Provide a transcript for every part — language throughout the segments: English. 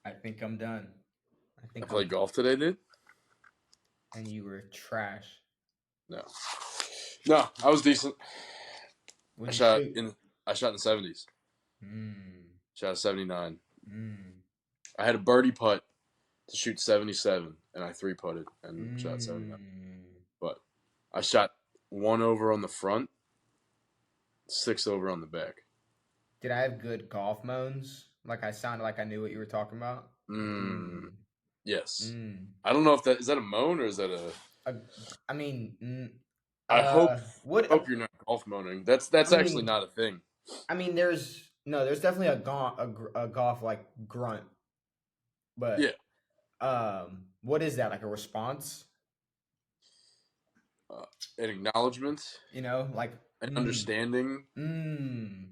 I think I'm done. I I think I'm played golf today, dude. and you were trash. No, no, I was decent. I What'd you shot shoot? in. I shot in the 70s. Mm. Shot a 79. Mm. I had a birdie putt to shoot 77, and I three putted and shot 79. Mm. But I shot one over on the front, six over on the back. Did I have good golf moans? Like I sounded like I knew what you were talking about. Mm, Mm. yes. Mm. I don't know if that is that a moan or is that a. Uh, I mean, I hope. what? Hope you're not golf moaning. I That's actually mean, not a thing. there's no, there's definitely a golf like grunt, Yeah. but what is that? Like a response? Uh, an acknowledgement, Like an mm, understanding. mm,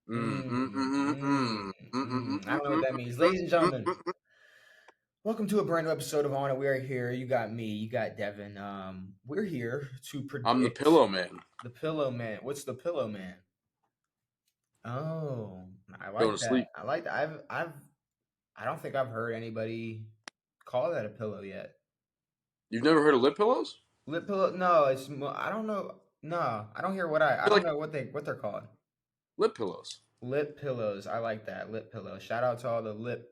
Mm, mm, mm, mm, mm, mm, mm, mm, I don't know what mm, that means. mm, Ladies and mm, gentlemen, mm. welcome to a brand new episode of On It. We are here. You got me. You got Devin. We're here to I'm the predict pillow man. the Pillow Man. What's the Pillow Man? Oh, I Going like to sleep. that. I like that. I don't think I've heard anybody call that a pillow yet. You've never heard of lip pillows? Lip pillow? No, I don't know. No, I don't hear I I feel don't like know what they're called. lip pillows. Lip pillows. I like that. Lip pillow. Shout out to all the lip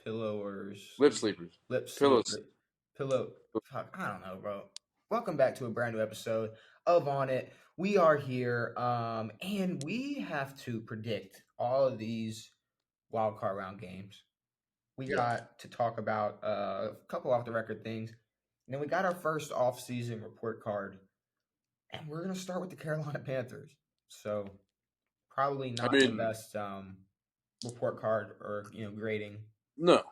pillowers. Lip sleepers. Lip Pillows. sleeper. Pillow. Fuck. I don't know, bro. Welcome back to a brand new episode of On It. We are here, and we have to predict all of these wild card round games. We Yeah. got to talk about a couple off the record things. And then we got our first off-season report card, and we're gonna start with the Carolina Panthers. So probably I not the mean, best report card or grading, no.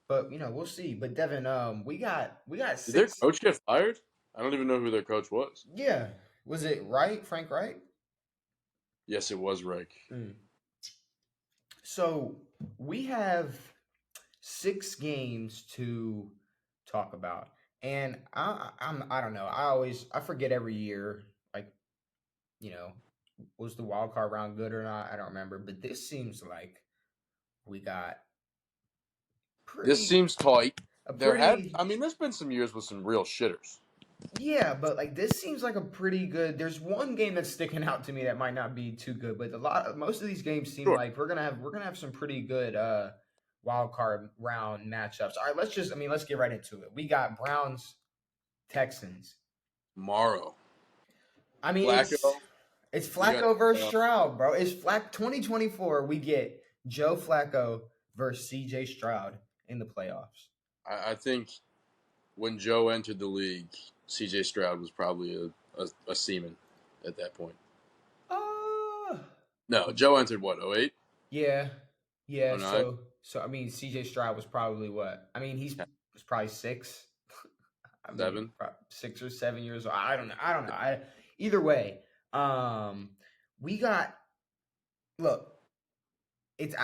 but we'll see. But Devin, we got Did their six. coach get fired? I don't even know who their coach was. Yeah, was it right, Frank? Right? Yes, it was Reich. Mm. So we have 6 games to talk about, and I don't know. I forget every year. Like you know, was the wild card round good or not? I don't remember, but this seems like we got This pretty seems tight. a There have, pretty I mean, there's been some years with some real shitters. yeah, but like this seems like a pretty good. There's one game that's sticking out to me that might not be too good, but most of these games seem Sure. like we're gonna have some pretty good wild card round matchups. All right, let's get right into it. We got Browns Texans. Morrow. I mean, Flacco. it's We got. Flacco versus Stroud, bro. It's 2024. We get Joe Flacco versus CJ Stroud in the playoffs. I think when Joe entered the league, C.J. Stroud was probably a seaman at that point. Uh No, Joe entered what, 08? yeah. Yeah, 09? so I mean CJ Stroud was probably what? I mean, he's was probably 6. I mean, 7? 6 or 7 years old. I don't know. I don't know. Either way, um we got look, it's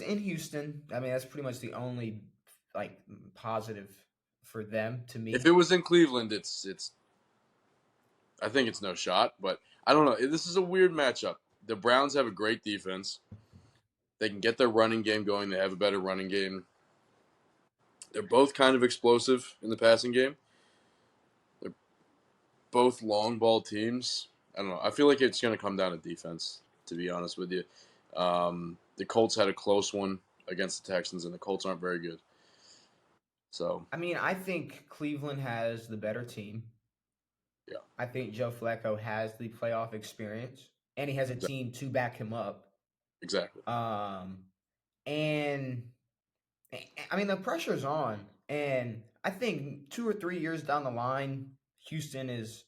in Houston. I mean, that's pretty much the only like positive for them to If me. it was in Cleveland, it's. I think it's no shot, but I don't know. This is a weird matchup. The Browns have a great defense. They can get their running game going. They have a better running game. They're both kind of explosive in the passing game. They're both long ball teams. I don't know. I feel like it's going to come down to defense, to be honest with you. The Colts had a close one against the Texans, and the Colts aren't very good. So, I mean, I think Cleveland has the better team. yeah. I think Joe Flacco has the playoff experience, and he has a team to back him up. Exactly. Um, and I mean, the pressure's on, and I think 2 or 3 years down the line, Houston is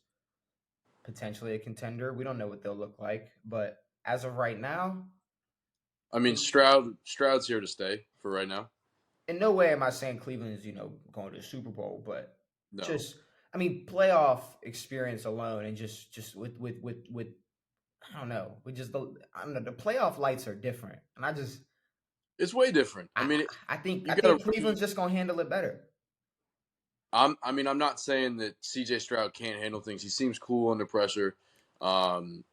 potentially a contender. We don't know what they'll look like, but as of right now, I mean, Stroud's here to stay for right now. in no way am I saying Cleveland is going to the Super Bowl, but No. just I mean, playoff experience alone, and just with I don't know, I don't know, the playoff lights are different, and It's way different. I I mean, I think you I got a think rookie. Cleveland's just gonna handle it better. I'm not saying that C.J. Stroud can't handle things. He seems cool under pressure.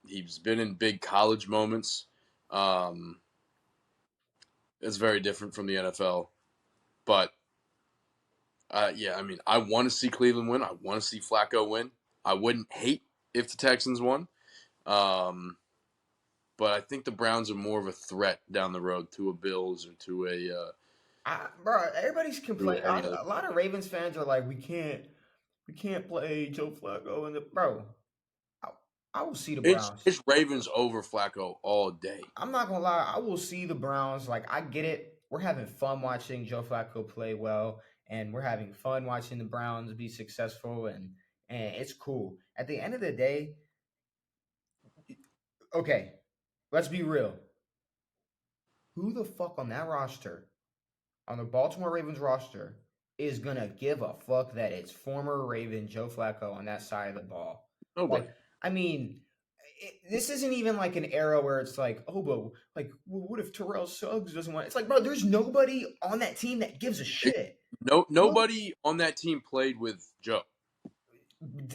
He's been in big college moments. Um, It's very different from the NFL. But, yeah, I mean, I want to see Cleveland win. I want to see Flacco win. I wouldn't hate if the Texans won. But I think the Browns are more of a threat down the road to a Bills or to Bro, everybody's to complaining. any other. A lot of Ravens fans are like, we can't play Joe Flacco and the bro. I, I will see the Browns. It's Ravens over Flacco all day. I'm not gonna lie, I will see the Browns. Like I get it. We're having fun watching Joe Flacco play well, and we're having fun watching the Browns be successful, and it's cool. At the end of the day, okay, let's be real. Who the fuck on that roster, on the Baltimore Ravens roster, is gonna give a fuck that it's former Raven Joe Flacco on that side of the ball? Nobody. Like, I mean, this isn't even like an era where it's like, oh, but like, well, what if Terrell Suggs doesn't want? It's like, bro, there's nobody on that team that gives a shit. No, Nobody on that team played with Joe.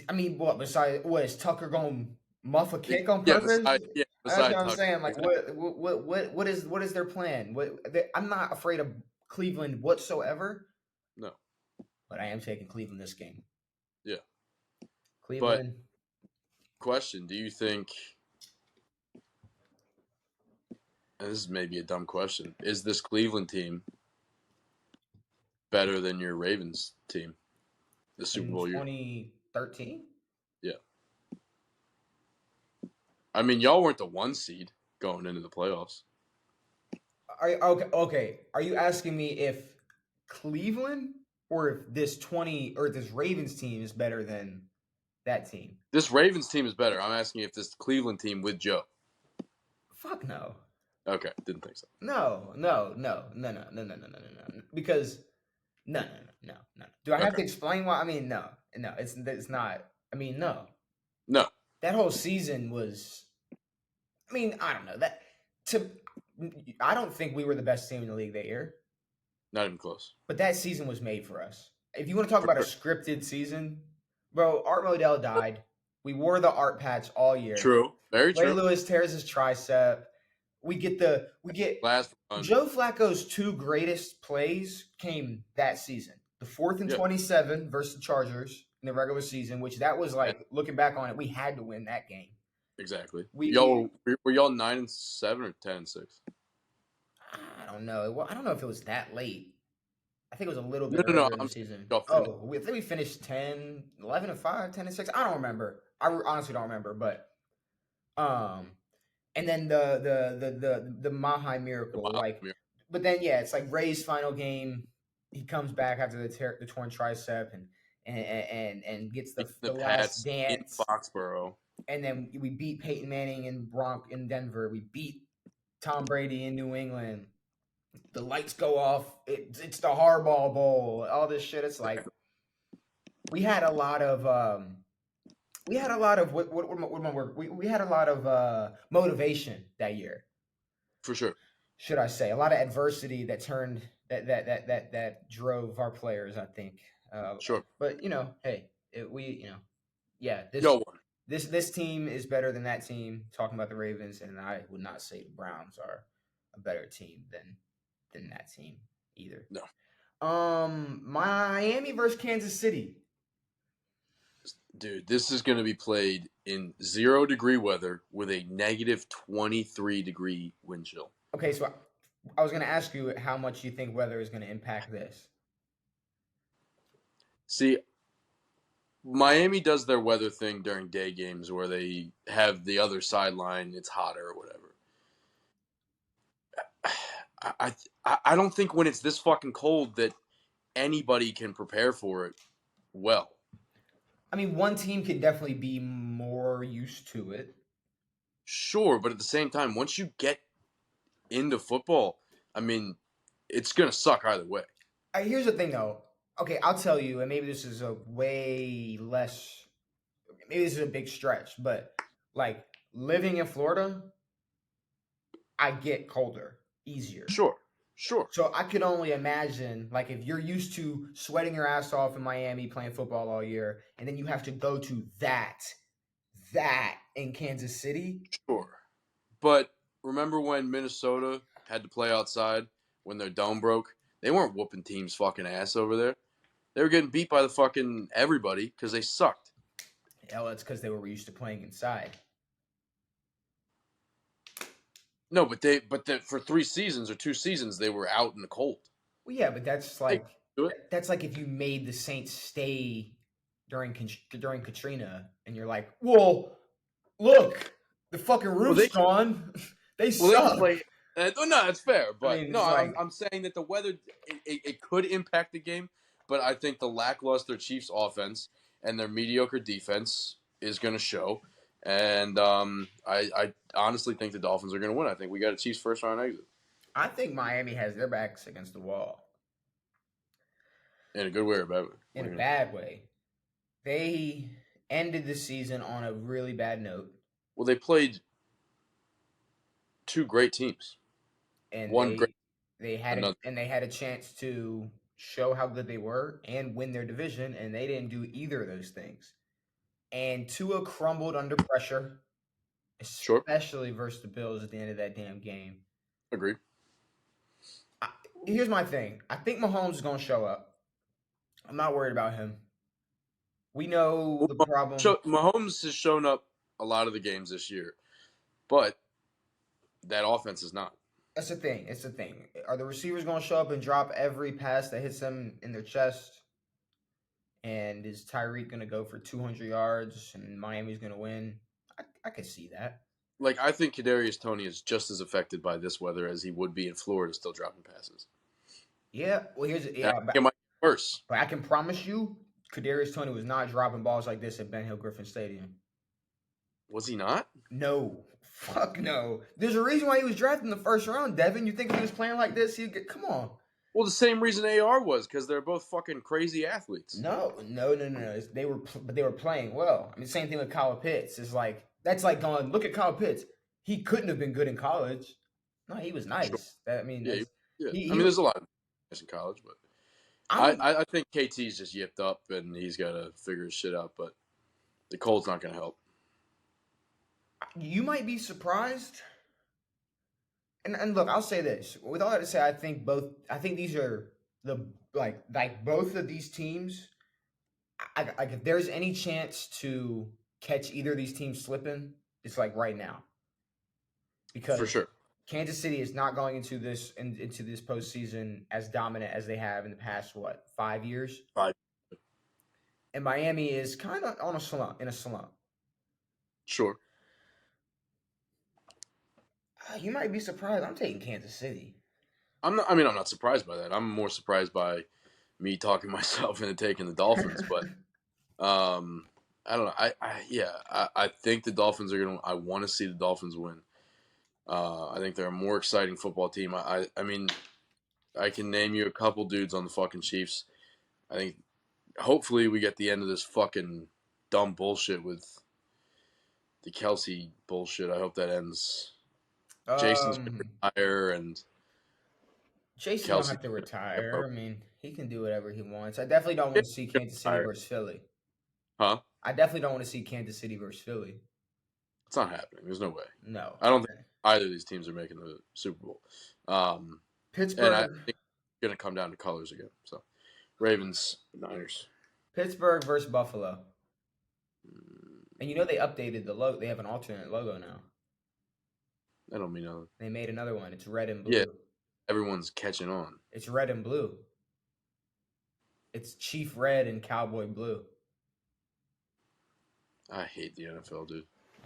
I mean, what besides what is Tucker going to muff a kick on Yeah, purpose? That's what beside I'm Tucker. saying. Like, Exactly. what is their plan? I'm not afraid of Cleveland whatsoever, No. but I am taking Cleveland this game. Yeah. But Cleveland. question, do you think, and this is maybe a dumb question, is this Cleveland team better than your Ravens team, the Super In Bowl year? 2013. Yeah. I mean, y'all weren't the 1 seed going into the playoffs. Are you, okay? Are you asking me if Cleveland or if this Ravens team is better than that team? This Ravens team is better. I'm asking if this Cleveland team with Joe. Fuck no. Okay, didn't think so. No. Because no. Do I have Okay. to explain why? I mean, no. It's not. I mean, no. No, That whole season was. I mean, I don't know that. To, I don't think we were the best team in the league that year. not even close. But that season was made for us. If you want to talk For about a sure. scripted season, bro, Art Modell died. We wore the art patch all year. True. Very Ray true. Lewis tears his tricep. We get Last run. Joe Flacco's 2 greatest plays came that season. The 4th and Yeah. 27 versus the Chargers in the regular season, which that was like looking back on it, we had to win that game. Exactly. Were y'all 9-7 or 10-6? I don't know. I don't know if it was that late. I think it was a little bit No. earlier in the I'm season. y'all finished. I think we finished 10, 11-5, 10-6. I don't remember. I honestly don't remember. But and then the Mahai miracle, but then yeah, it's like Ray's final game. He comes back after the torn tricep and gets the last Pats dance in Foxborough. And then we beat Peyton Manning in Denver. We beat Tom Brady in New England. The lights go off. It's the Hardball Bowl. All this shit. It's like we had a lot of we had a lot of we had a lot of motivation that year. For sure. Should I say a lot of adversity that turned that drove our players, I think. Sure. But hey, Y'all won. This team is better than that team. Talking about the Ravens, and I would not say the Browns are a better team than that team either. No. Miami versus Kansas City. Dude, this is going to be played in 0-degree weather with a negative 23-degree wind chill. Okay, so I was going to ask you how much you think weather is going to impact this. See, Miami does their weather thing during day games where they have the other sideline, it's hotter or whatever. I don't think when it's this fucking cold that anybody can prepare for it well. I mean, one team could definitely be more used to it. Sure, but at the same time, once you get into football, I mean, it's going to suck either way. Here's the thing, though. Okay, I'll tell you, and maybe this is a big stretch, but like living in Florida, I get colder easier. Sure. So I could only imagine, like, if you're used to sweating your ass off in Miami playing football all year, and then you have to go to that in Kansas City. Sure. But remember when Minnesota had to play outside when their dome broke, they weren't whooping teams' fucking ass over there. They were getting beat by the fucking everybody because they sucked. Hell, that's because they were used to playing inside. No, but for 3 seasons or 2 seasons they were out in the cold. Well, yeah, but that's They like do it. that's like if you made the Saints stay during Katrina, and you're like, well, look, the fucking Well, roof's they gone. They well they can suck. play. No, that's fair, I but mean, no, it's I'm like I'm saying that the weather it could impact the game, but I think the lackluster Chiefs offense and their mediocre defense is going to show, and I honestly think the Dolphins are going to win. I think we got a Chiefs first round exit I think Miami has their backs against the wall in a good way or bad way. What in do a you mean? bad way. They ended the season on a really bad note, Well, they played two great teams. and One great, another they had a chance to show how good they were and win their division, and they didn't do either of those things. And Tua crumbled under pressure, sure. especially versus the Bills at the end of that damn game. Agreed. I, Here's my thing. I think Mahomes is going to show up. I'm not worried about him. We know Well, the problem. Mahomes has shown up a lot of the games this year, but that offense is not. That's the thing. It's the thing. Are the receivers going to show up and drop every pass that hits them in their chest? And is Tyreek going to go for 200 yards and Miami's going to win? I could see that. Like, I think Kadarius Toney is just as affected by this weather as he would be in Florida, still dropping passes. Yeah. Well, And I think it might be worse. but I can promise you, Kadarius Toney was not dropping balls like this at Ben Hill Griffin Stadium. Was he not? No. Fuck no. There's a reason why he was drafted in the first round, Devin. You think if he was playing like this, he'd get. Come on. Well, the same reason AR was, because they're both fucking crazy athletes. No. They were playing well. I mean, same thing with Kyle Pitts. It's like that's like going. Look at Kyle Pitts. He couldn't have been good in college. No, he was nice. Sure. I mean, Yeah, yeah. he I mean, there's a lot of guys in college, but I'm. I think KT's just yipped up and he's got to figure his shit out. But the cold's not going to help. You might be surprised. And look, I'll say this. With all that to say, I think these are the like both of these teams. Like if there's any chance to catch either of these teams slipping, it's like right now. Because For sure. Kansas City is not going into this postseason as dominant as they have in the past 5 years, 5. and Miami is kind of on a slump. Sure. You might be surprised. I'm taking Kansas City. I'm not surprised by that. I'm more surprised by me talking myself into taking the Dolphins, but I don't know. I think the Dolphins are gonna. I want to see the Dolphins win. I think they're a more exciting football team. I mean, I can name you a couple dudes on the fucking Chiefs. I think hopefully we get the end of this fucking dumb bullshit with the Kelsey bullshit. I hope that ends. Jason's gonna retire and Jason don't Kelsey. have to retire. I mean, he can do whatever he wants. I definitely don't want to see Kansas City versus Philly. Huh? I definitely don't want to see Kansas City versus Philly. It's not happening. There's no way. No. I don't think either of these teams are making the Super Bowl. Pittsburgh. And I think it's going to come down to colors again. So, Ravens, Niners. Pittsburgh versus Buffalo. And you know they updated the logo. They have an alternate logo now. I don't mean nothing. They made another one. It's red and blue. Yeah, everyone's catching on. It's red and blue. It's Chief Red and Cowboy Blue. I hate the NFL, dude.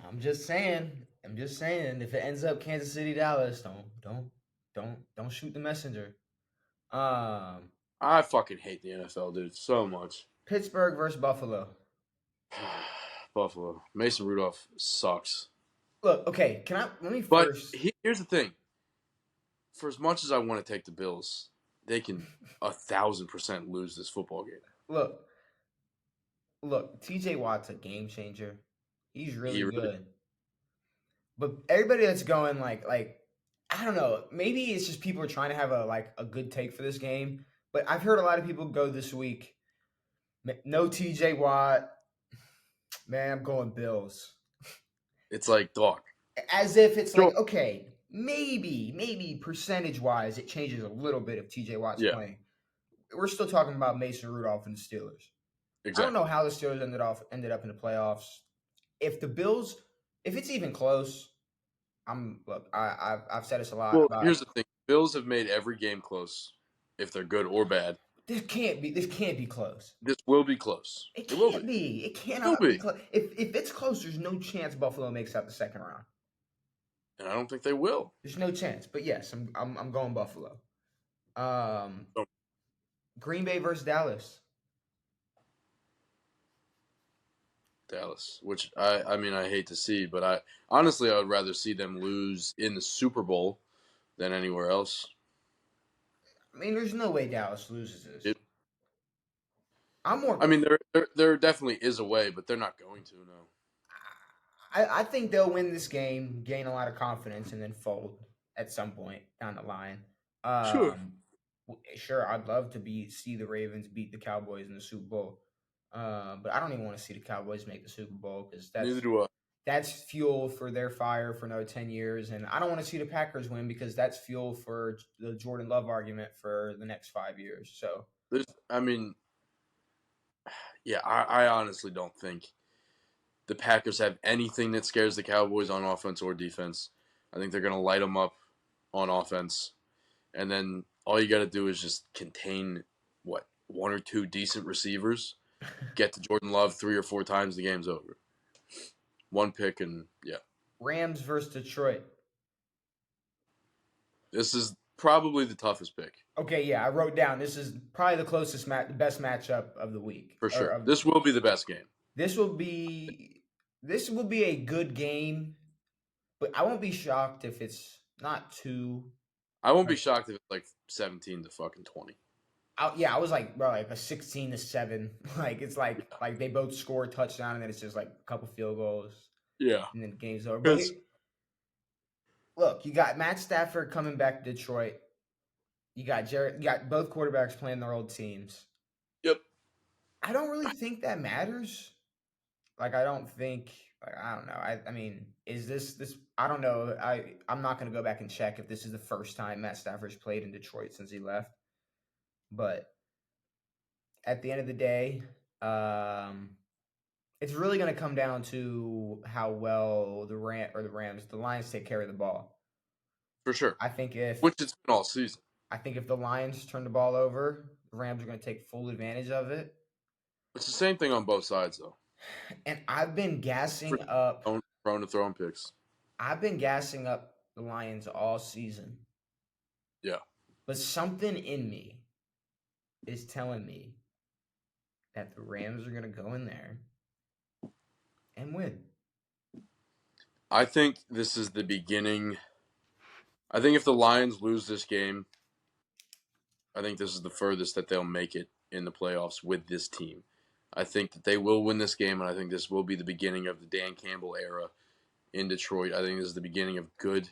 I'm just saying. If it ends up Kansas City, Dallas, don't shoot the messenger. I fucking hate the NFL, dude, so much. Pittsburgh versus Buffalo. Buffalo. Mason Rudolph sucks. Look, okay, let me But first. here's the thing. For as much as I want to take the Bills, they can 1,000% lose this football game. Look, TJ Watt's a game changer. He's really really- good. But everybody that's going like I don't know, maybe it's just people are trying to have a good take for this game. But I've heard a lot of people go this week, no TJ Watt. Man, I'm going Bills. It's like, dog. As if it's Sure. like, okay, maybe percentage wise, it changes a little bit if TJ Watt's Yeah, playing. We're still talking about Mason Rudolph and the Steelers. I don't know exactly. how the Steelers ended up in the playoffs. If the Bills, if it's even close, I've said this a lot Well, about here's the thing: Bills have made every game close, if they're good or bad. this can't be close. This will be close. It It will be. can't be. It It will cannot be be. close. If it's close, there's no chance Buffalo makes out the second round. And I don't think they will. There's no chance. But yes, I'm going Buffalo. Um, So, Green Bay versus Dallas. Dallas, which I mean, I hate to see, but I honestly I would rather see them lose in the Super Bowl than anywhere else. I mean, there's no way Dallas loses this. It, I'm more. I mean, there definitely is a way, but they're not going to. No. I think they'll win this game, gain a lot of confidence, and then fold at some point down the line. Sure. Sure, I'd love to see the Ravens beat the Cowboys in the Super Bowl, but I don't even want to see the Cowboys make the Super Bowl because Neither that's do I. that's fuel for their fire for another 10 years, and I don't want to see the Packers win because that's fuel for the Jordan Love argument for the next 5 years. So I mean, yeah, I honestly don't think the Packers have anything that scares the Cowboys on offense or defense. I think they're going to light them up on offense, and then all you got to do is just contain one or two decent receivers, get to Jordan Love 3 or 4 times, the game's over. One pick, and yeah, Rams versus Detroit. this is probably the toughest pick Okay, yeah, I wrote down this is probably the closest the best matchup of the week for or sure. of This will be the best game. this will be this will be a good game, but I won't be shocked if it's not too I won't be like shocked if it's like 17 to fucking 20. yeah, I was like, bro, like a 16-7. Like it's like they both score a touchdown and then it's just like a couple field goals Yeah, and then the game's over. But because look, you got Matt Stafford coming back to Detroit. You got both quarterbacks playing their old teams. yep, I don't really think that matters. Like I don't think like I don't know. I mean, is this I don't know. I'm not gonna go back and check if this is the first time Matt Stafford's played in Detroit since he left. But at the end of the day, um, it's really gonna come down to how well the Rams, the Lions take care of the ball. for sure. I think if Which it's been all season. I think if the Lions turn the ball over, the Rams are gonna take full advantage of it. It's the same thing on both sides, though. And I've been For gassing up prone to throwing picks. I've been gassing up the Lions all season. Yeah. But something in me is telling me that the Rams are going to go in there and win. I think this is the beginning. I think if the Lions lose this game, I think this is the furthest that they'll make it in the playoffs with this team. I think that they will win this game, and I think this will be the beginning of the Dan Campbell era in Detroit. I think this is the beginning of good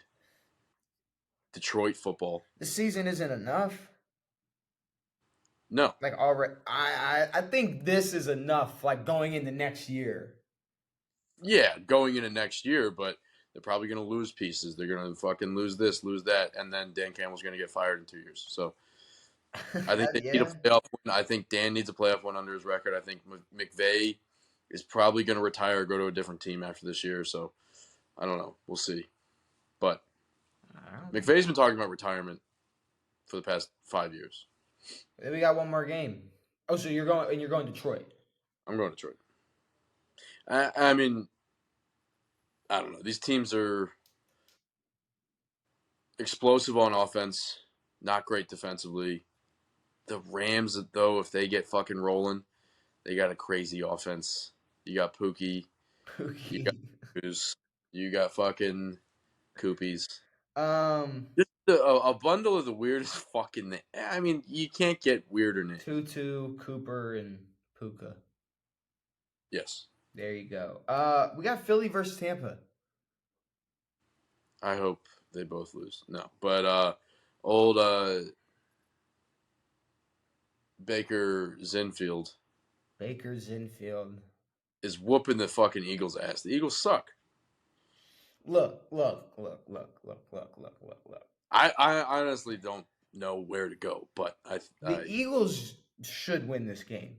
Detroit football. The season isn't enough. No. Like already, I think this is enough. Like going into next year. Yeah, going into next year, but they're probably going to lose pieces. They're going to fucking lose this, lose that, and then Dan Campbell's going to get fired in 2 years. So I think they need a Yeah. playoff win. I think Dan needs a playoff win under his record. I think McVay is probably going to retire or go to a different team after this year. So I don't know. We'll see. But McVay's been talking about retirement for the past 5 years. Then we got one more game. Oh, so you're going Detroit. I'm going to Detroit. I mean, I don't know. These teams are explosive on offense, not great defensively. The Rams, though, if they get fucking rolling, they got a crazy offense. You got Pookie, you got Pookie. Goose, you got fucking Koopies. um, Just a bundle of the weirdest fucking. I mean, you can't get weirder than it. Tutu, Cooper, and Puka. Yes, There you go. We got Philly versus Tampa. I hope they both lose. No, but old Baker Zinfield Baker's infield. is whooping the fucking Eagles' ass. The Eagles suck. Look. I honestly don't know where to go, but The Eagles should win this game.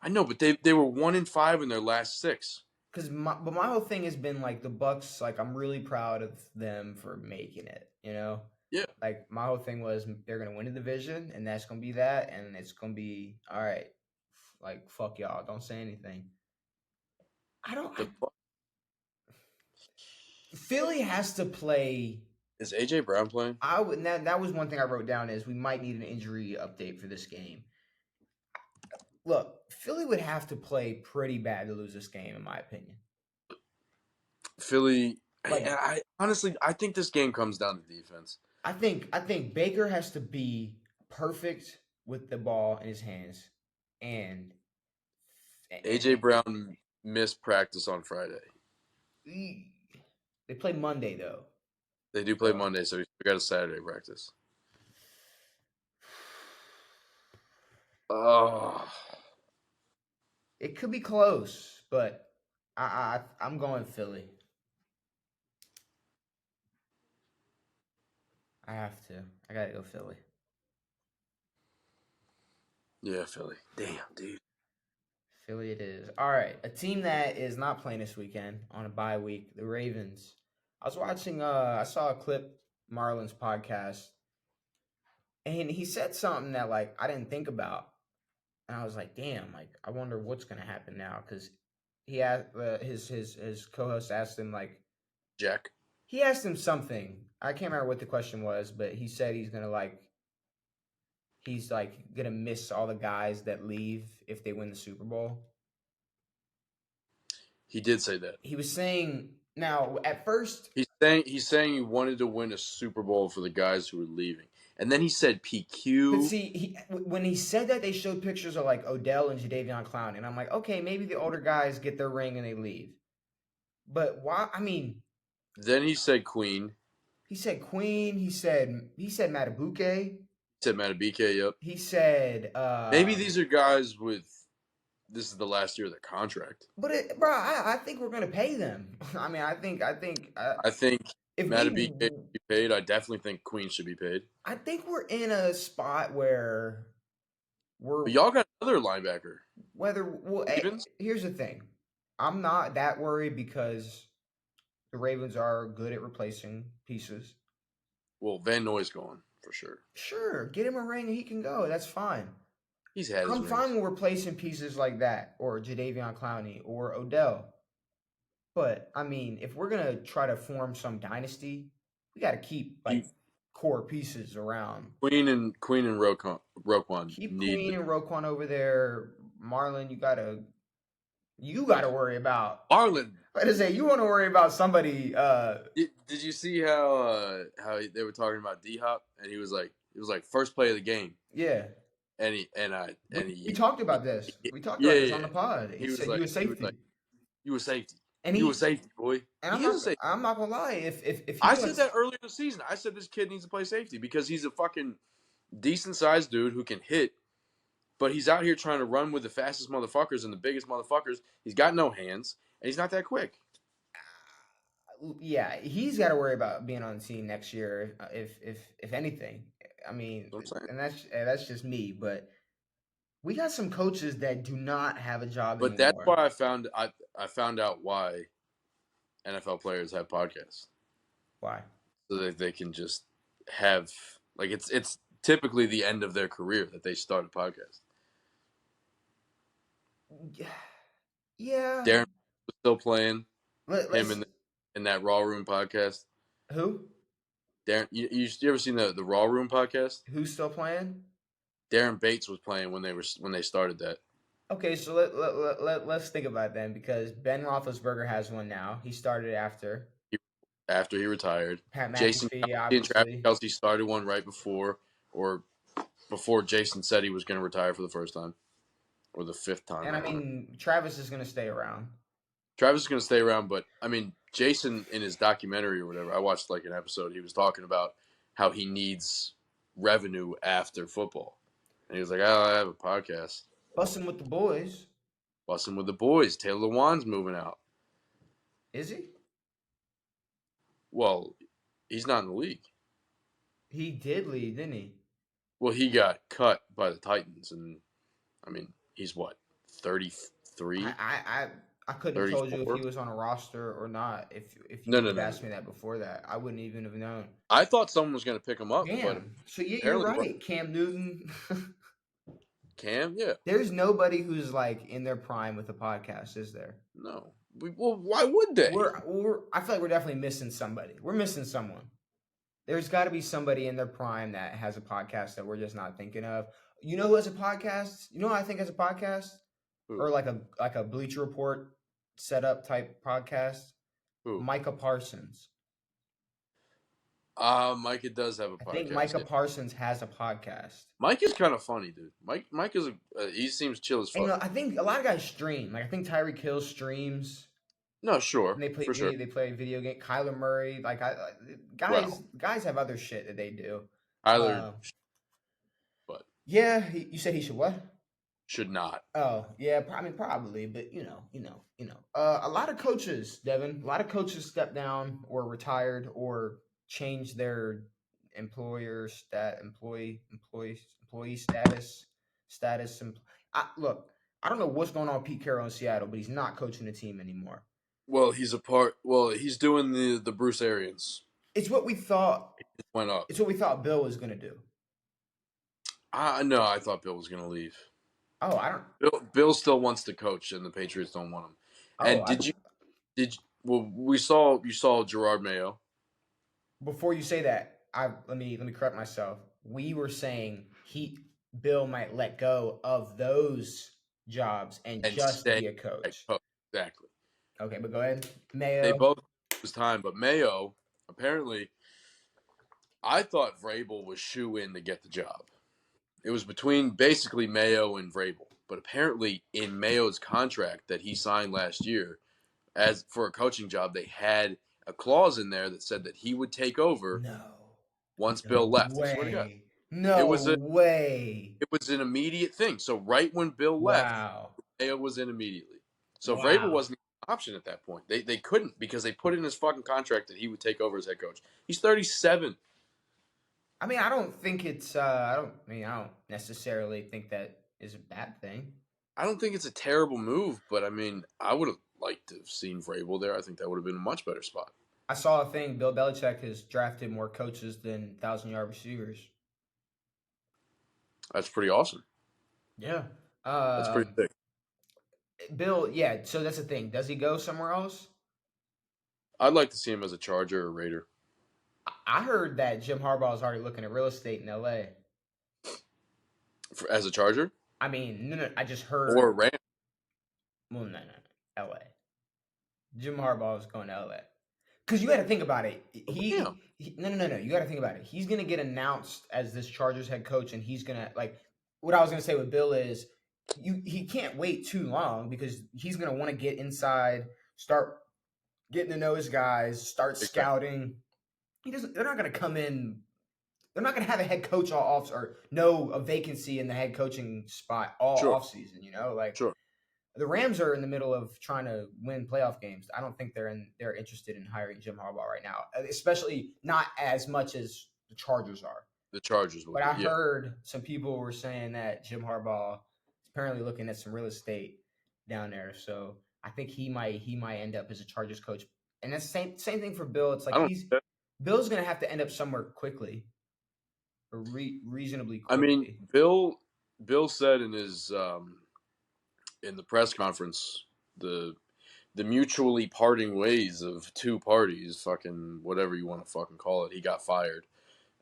I know, but they were 1-5 in their last 6. But my whole thing has been like the Bucks. Like I'm really proud of them for making it. You know, Yeah, like my whole thing was they're gonna win the division, and that's gonna be that, and it's gonna be all right. Like fuck y'all, don't say anything. I don't. the Buc- Philly has to play. is AJ Brown playing? I would. That was one thing I wrote down is we might need an injury update for this game. Look, Philly would have to play pretty bad to lose this game, in my opinion. Philly. Like I honestly I think this game comes down to defense. I think Baker has to be perfect with the ball in his hands, and AJ Brown missed practice on Friday. they play Monday though. They do play So Monday, so we got a Saturday practice. Oh, it could be close, but I'm going Philly. I have to. I gotta go Philly. yeah, Philly. Damn, dude. Philly it is. All right, a team that is not playing this weekend on a bye week, the Ravens. I was watching. I saw a clip Marlon's podcast, and he said something that like I didn't think about, and I was like, damn, like I wonder what's gonna happen now because he asked his co-host asked him like Jack. he asked him something. I can't remember what the question was, but he said he's like gonna miss all the guys that leave if they win the Super Bowl. He did say that. He was saying now at first, He's saying he wanted to win a Super Bowl for the guys who were leaving, and then he said but PQ. see, when he said that, they showed pictures of like Odell and Jadeveon Clowney, and I'm like, okay, maybe the older guys get their ring and they leave. But why? I mean, Then he said Queen. he said Queen. He said Matabuke. He said Matabike. Yep. He said, Maybe these are guys with. This is the last year of their contract. bro, I think we're gonna pay them. I mean, I think if Matabike we, should be paid. I definitely think Queen should be paid. I think we're in a spot where we're But y'all got another linebacker. whether well, Stevens. here's the thing. I'm not that worried because the Ravens are good at replacing pieces. Well, Van Noy's gone for sure. Sure, get him a ring and he can go. That's fine. He's had his I'm rings. fine with replacing pieces like that, or Jadeveon Clowney, or Odell. But I mean, if we're gonna try to form some dynasty, we got to keep like core pieces around. Queen and Roquan Keep need. Queen and Roquan over there. Marlon, you gotta worry about. Marlon. Like I say, you want to worry about somebody. Did you see how they were talking about D Hop and he was like it was like first play of the game Yeah, and he we talked about this. We talked yeah, about this yeah. on the pod. He He was said like you a he was safety, like you a safety. and You a safety, boy. and He is a safety. I'm not gonna lie. If he I was, said that earlier in the season. I said this kid needs to play safety because he's a fucking decent sized dude who can hit, but he's out here trying to run with the fastest motherfuckers and the biggest motherfuckers. He's got no hands and he's not that quick. yeah, he's got to worry about being on the team next year. If anything, I mean, You know what I'm saying? and that's just me. But we got some coaches that do not have a job But that's anymore. why I found out why NFL players have podcasts. Why? So that they can just have like it's typically the end of their career that they start a podcast. Yeah. Darren was still playing Let's him in that Raw Room podcast. who Darren, you ever seen the Raw Room podcast? who's still playing? Darren Bates was playing when they started that. Okay, so let's think about it then because Ben Roethlisberger has one now. He started after After he retired, Pat Jason McAfee, Kelce and Travis obviously. Kelce started one right before Jason said he was going to retire for the first time or the fifth time. And I mean, Travis is going to stay around. Travis is going to stay around, but I mean, Jason in his documentary or whatever, I watched like an episode. He was talking about how he needs revenue after football, and he was like, "Oh, I have a podcast, Busting with the boys. busting with the boys." Taylor Lewan's moving out. Is he? Well, he's not in the league. He did leave, didn't he? Well, he got cut by the Titans, and I mean, he's what, I 33, I I, I couldn't have told you if 34? he was on a roster or not. If you No, would no, have no, no. asked me that before that, I wouldn't even have known. I thought someone was going to pick him up, but Damn. So yeah, you're apparently what? right. Cam Newton. Cam, yeah, There's nobody who's like in their prime with a podcast, is there? no. Well, why would they? We're I feel like we're definitely missing somebody. We're missing someone. There's got to be somebody in their prime that has a podcast that we're just not thinking of. You know who has a podcast? You know who I think has a podcast? Who? Or like a Bleacher Report setup type podcast? Who? Micah Parsons. Micah does have a I think podcast. Micah Yeah. Parsons has a podcast. Mike is kind of funny, dude. Mike is he seems chill as And fuck. I think a lot of guys stream. Like I think Tyreek Hill streams. No, sure, And they play for sure. video. They play video game. Kyler Murray. Well, guys have other shit that they do. Tyler, Uh, but yeah, you said he should what? should not. Oh, yeah, I mean probably, but a lot of coaches, Devin, a lot of coaches step down or retired or change their employee status. Look, I don't know what's going on with Pete Carroll in Seattle, but he's not coaching the team anymore. Well, he's a part. Well, he's doing the Bruce Arians. It's what we thought. It went up. It's what we thought Bill was gonna do. No, I thought Bill was gonna leave. Oh, I don't. Bill still wants to coach, and the Patriots don't want him. Oh, And well, you saw Gerard Mayo. Before you say that, let me correct myself. We were saying Bill might let go of those jobs and just stay be a coach. Exactly. Okay, but go ahead. Mayo. They both it was time, but Mayo apparently. I thought Vrabel was shoe in to get the job. It was between basically Mayo and Vrabel, but apparently in Mayo's contract that he signed last year, as for a coaching job, they had a clause in there that said that he would take over once Bill left. Way. I swear to God. No way. It was an immediate thing. So right when Bill left, Mayo was in immediately. So Vrabel wasn't an option at that point. They couldn't because they put in his fucking contract that he would take over as head coach. He's 37. I mean, I don't think it's. I don't necessarily think that is a bad thing. I don't think it's a terrible move, but I mean, I would have liked to have seen Vrabel there. I think that would have been a much better spot. I saw a thing. Bill Belichick has drafted more coaches than 1,000-yard receivers. That's pretty awesome. Yeah, that's pretty big. Bill, yeah. So that's the thing. Does he go somewhere else? I'd like to see him as a Charger or Raider. I heard that Jim Harbaugh is already looking at real estate in L.A. As a Charger? I mean, no. I just heard. Or Ram. Well, no. L.A. Jim Harbaugh is going to L.A. Because you got to think about it. No. You got to think about it. He's going to get announced as this Chargers head coach, and he's going to what I was going to say with Bill is he can't wait too long because he's going to want to get inside, start getting to know his guys, start scouting. They're not going to come in. They're not going to have a head coach all off or a vacancy in the head coaching spot all off season. Sure. The Rams are in the middle of trying to win playoff games. I don't think they're interested in hiring Jim Harbaugh right now, especially not as much as the Chargers are. The Chargers will. But I heard some people were saying that Jim Harbaugh is apparently looking at some real estate down there. So I think he might end up as a Chargers coach. And that's the same thing for Bill. It's like Bill's going to have to end up somewhere quickly or reasonably quickly. I mean, Bill said in his in the press conference the mutually parting ways of two parties, fucking whatever you want to fucking call it. He got fired.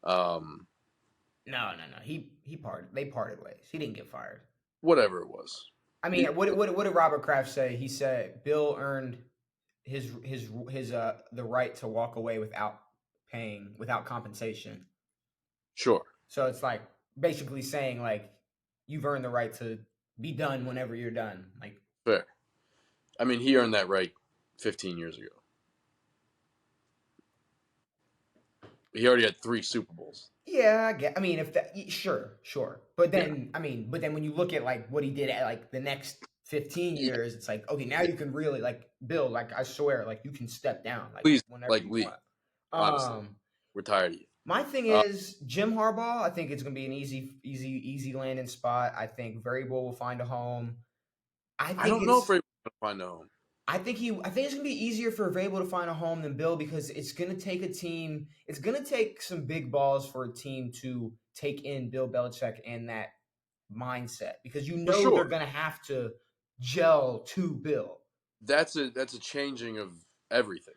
No. He parted. They parted ways. He didn't get fired. Whatever it was. I mean, what did Robert Kraft say? He said Bill earned his the right to walk away without compensation. Sure. So it's like basically saying like you've earned the right to be done whenever you're done. Like fair. I mean, he earned that right 15 years ago. He already had 3 Super Bowls. Yeah, I mean, if that, sure. But then, yeah. When you look at like what he did at like the next 15 years, it's like, okay, now you can really like Bill, like I swear, like you can step down, like please, whenever like you leave. want. Honestly, Um, we're tired of you. my thing Uh, is Jim Harbaugh. I think it's going to be an easy landing spot. I think Variable will find a home. I I think don't know if it's. we're going to find a home. I think it's gonna be easier for Vrabel to find a home than Bill because it's gonna take a team. It's gonna take some big balls for a team to take in Bill Belichick and that mindset because For sure. they're gonna have to gel to Bill. That's a changing of everything.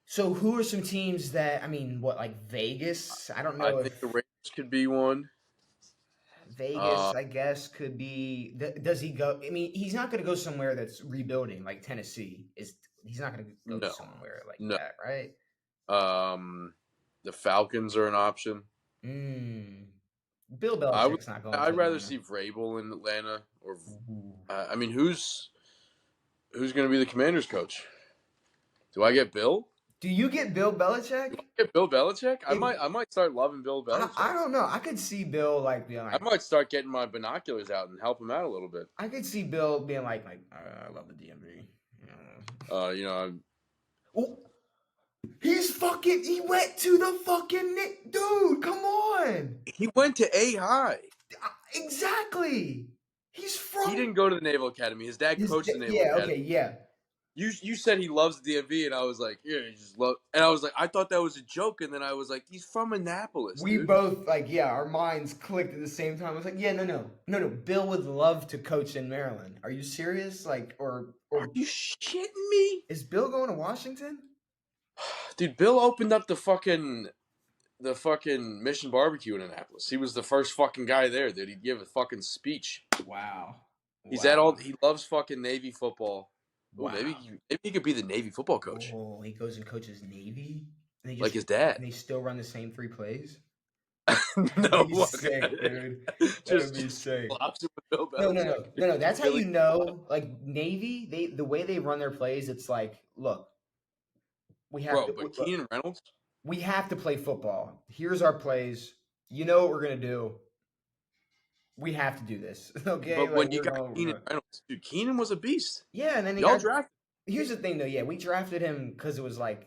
So who are some teams that what like Vegas? I don't I know think the if Raiders could be one. Vegas, I guess, could be. Does he go? I mean, he's not going to go somewhere that's rebuilding like Tennessee. He's not going to go No, somewhere like no. that, right? The Falcons are an option. Mm. Bill I would. Belichick's not going to I'd rather Atlanta. see Vrabel in Atlanta, or Ooh. I mean, who's going to be the Commanders coach? Do I get Bill? Do you get Bill Do Belichick? I get Bill Belichick? I If might start loving Bill I Belichick. don't know. I could see Bill like being I like might start getting my binoculars out and help him out a little bit. I could see Bill being like I love the DMV. You know, Oh, he went to the fucking dude. Come on. he went to A High. Exactly. He's from He didn't go to the Naval Academy. His dad coached the Naval yeah, Academy. okay, yeah. You said he loves the DMV, and I was like, yeah, he just love. And I was like, I thought that was a joke, and then I was like, he's from Annapolis, We dude. both our minds clicked at the same time. I was like, yeah, no. Bill would love to coach in Maryland. Are you serious? Like, or Are you shitting me, is Bill going to Washington? dude? Bill opened up the fucking Mission Barbecue in Annapolis. He was the first fucking guy there, dude. He'd give a fucking speech. Wow. He's at all. He loves fucking Navy football. Oh, Wow. maybe he could be the Navy football coach, Oh, he goes and coaches Navy, and like his dad. and they still run the same 3 plays. No, That'd be sick, dude. That'd be just sick. flops it with Bill No. Belichick. That's how Billy- you know. Like Navy, the way they run their plays, it's like, look, we have Bro, to. but Keenan Reynolds. We have to play football. Here's our plays. You know what we're gonna do. We have to do this, okay? But Like when you got Keenan Reynolds, dude, Keenan was a beast. yeah, and then Y'all drafted Here's the thing, though. Yeah, we drafted him because it was like,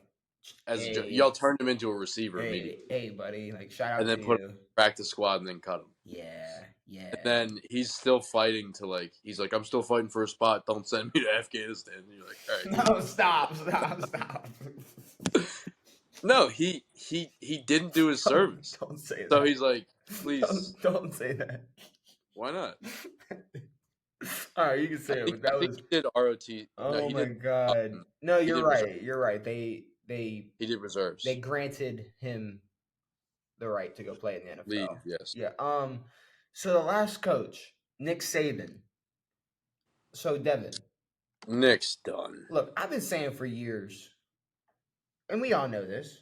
y'all turned him into a receiver immediately, hey, buddy, like shout out and then to put you. him in the practice squad and then cut him. Yeah. And then he's still fighting to he's like, I'm still fighting for a spot. Don't send me to Afghanistan. And you're like, all right. No, stop. No, he didn't do his service. Don't say that. So he's like, please. Don't say that. Why not? All right, you can say it, but that was. He did ROT. Oh my god! No, you're right. Reserves. You're right. He did reserves. They granted him the right to go play in the NFL. Leave, yes. Yeah. So the last coach, Nick Saban. So Devin. Nick's done. Look, I've been saying for years, and we all know this.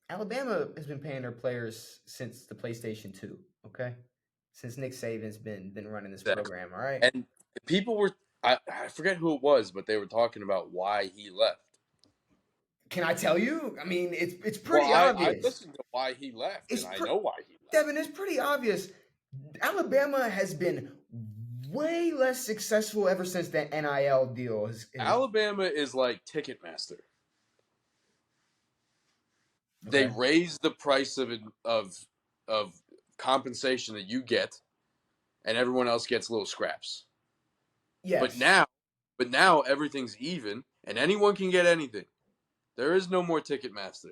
Alabama has been paying their players since the PlayStation 2. Okay. Since Nick Saban's been running this program, all right? And people were, I forget who it was, but they were talking about why he left. Can I tell you? I mean, it's pretty obvious. I listened to why he left, and I know why he left. Devin, it's pretty obvious. Alabama has been way less successful ever since that NIL deal. Alabama is like Ticketmaster. Okay. They raise the price of compensation that you get, and everyone else gets little scraps. Yes. But now everything's even, and anyone can get anything. There is no more Ticketmaster.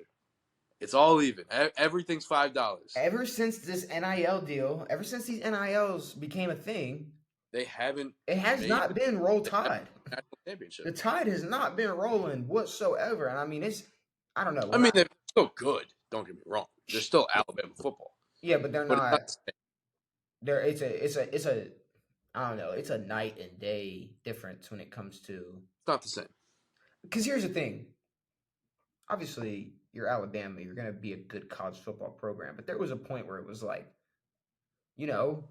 It's all even. Everything's $5. Ever since this NIL deal, ever since these NILs became a thing, they haven't. It has not been roll tide. National championship. The tide has not been rolling whatsoever, and I mean I don't know. I mean, they're still good. Don't get me wrong. They're still Alabama football. Yeah, but they're not. It's a I don't know. It's a night and day difference when it comes to. It's not the same. Because here's the thing. Obviously, you're Alabama. You're going to be a good college football program. But there was a point where it was like, you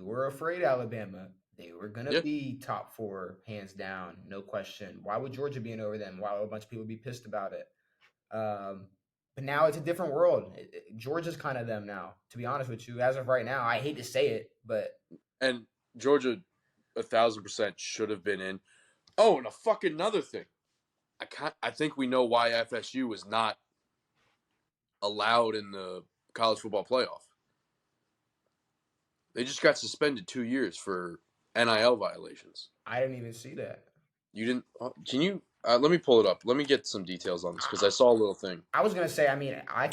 were afraid of Alabama. They were going to be top 4, hands down, no question. Why would Georgia be in over them? Why would a bunch of people be pissed about it? But now it's a different world. Georgia's kind of them now, to be honest with you. As of right now, I hate to say it, but. And Georgia, 1,000% should have been in. Oh, and a fucking another thing. I think we know why FSU was not allowed in the college football playoff. They just got suspended 2 years for NIL violations. I didn't even see that. You didn't? Can you? Let me pull it up. Let me get some details on this because I saw a little thing. I was gonna say, I mean, I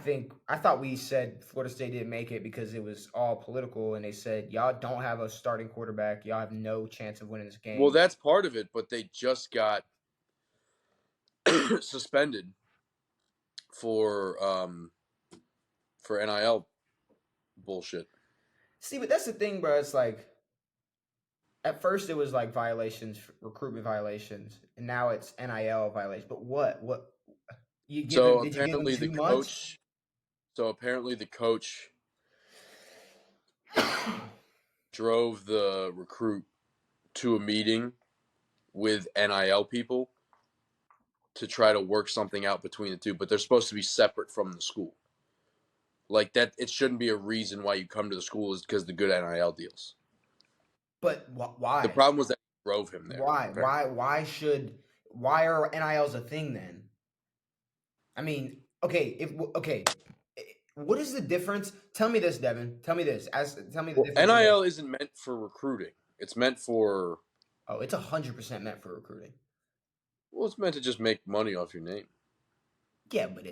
thought we said Florida State didn't make it because it was all political, and they said y'all don't have a starting quarterback, y'all have no chance of winning this game. Well, that's part of it, but they just got suspended for NIL bullshit. See, but that's the thing, bro. It's like at first it was like violations, recruitment violations, and now it's NIL violations. But what? You give So him? Did you give him apparently 2 months? the coach drove the recruit to a meeting with NIL people to try to work something out between the two, but they're supposed to be separate from the school. Like that, it shouldn't be a reason why you come to the school is because the good NIL deals. But why? The problem was that he drove him there. Why? Apparently. Why are NILs a thing then? I mean, okay, what is the difference? Tell me this, Devin. Tell me this. Tell me the difference. NIL isn't meant for recruiting. It's meant for. Oh, it's 100% meant for recruiting. Well, it's meant to just make money off your name. Yeah, but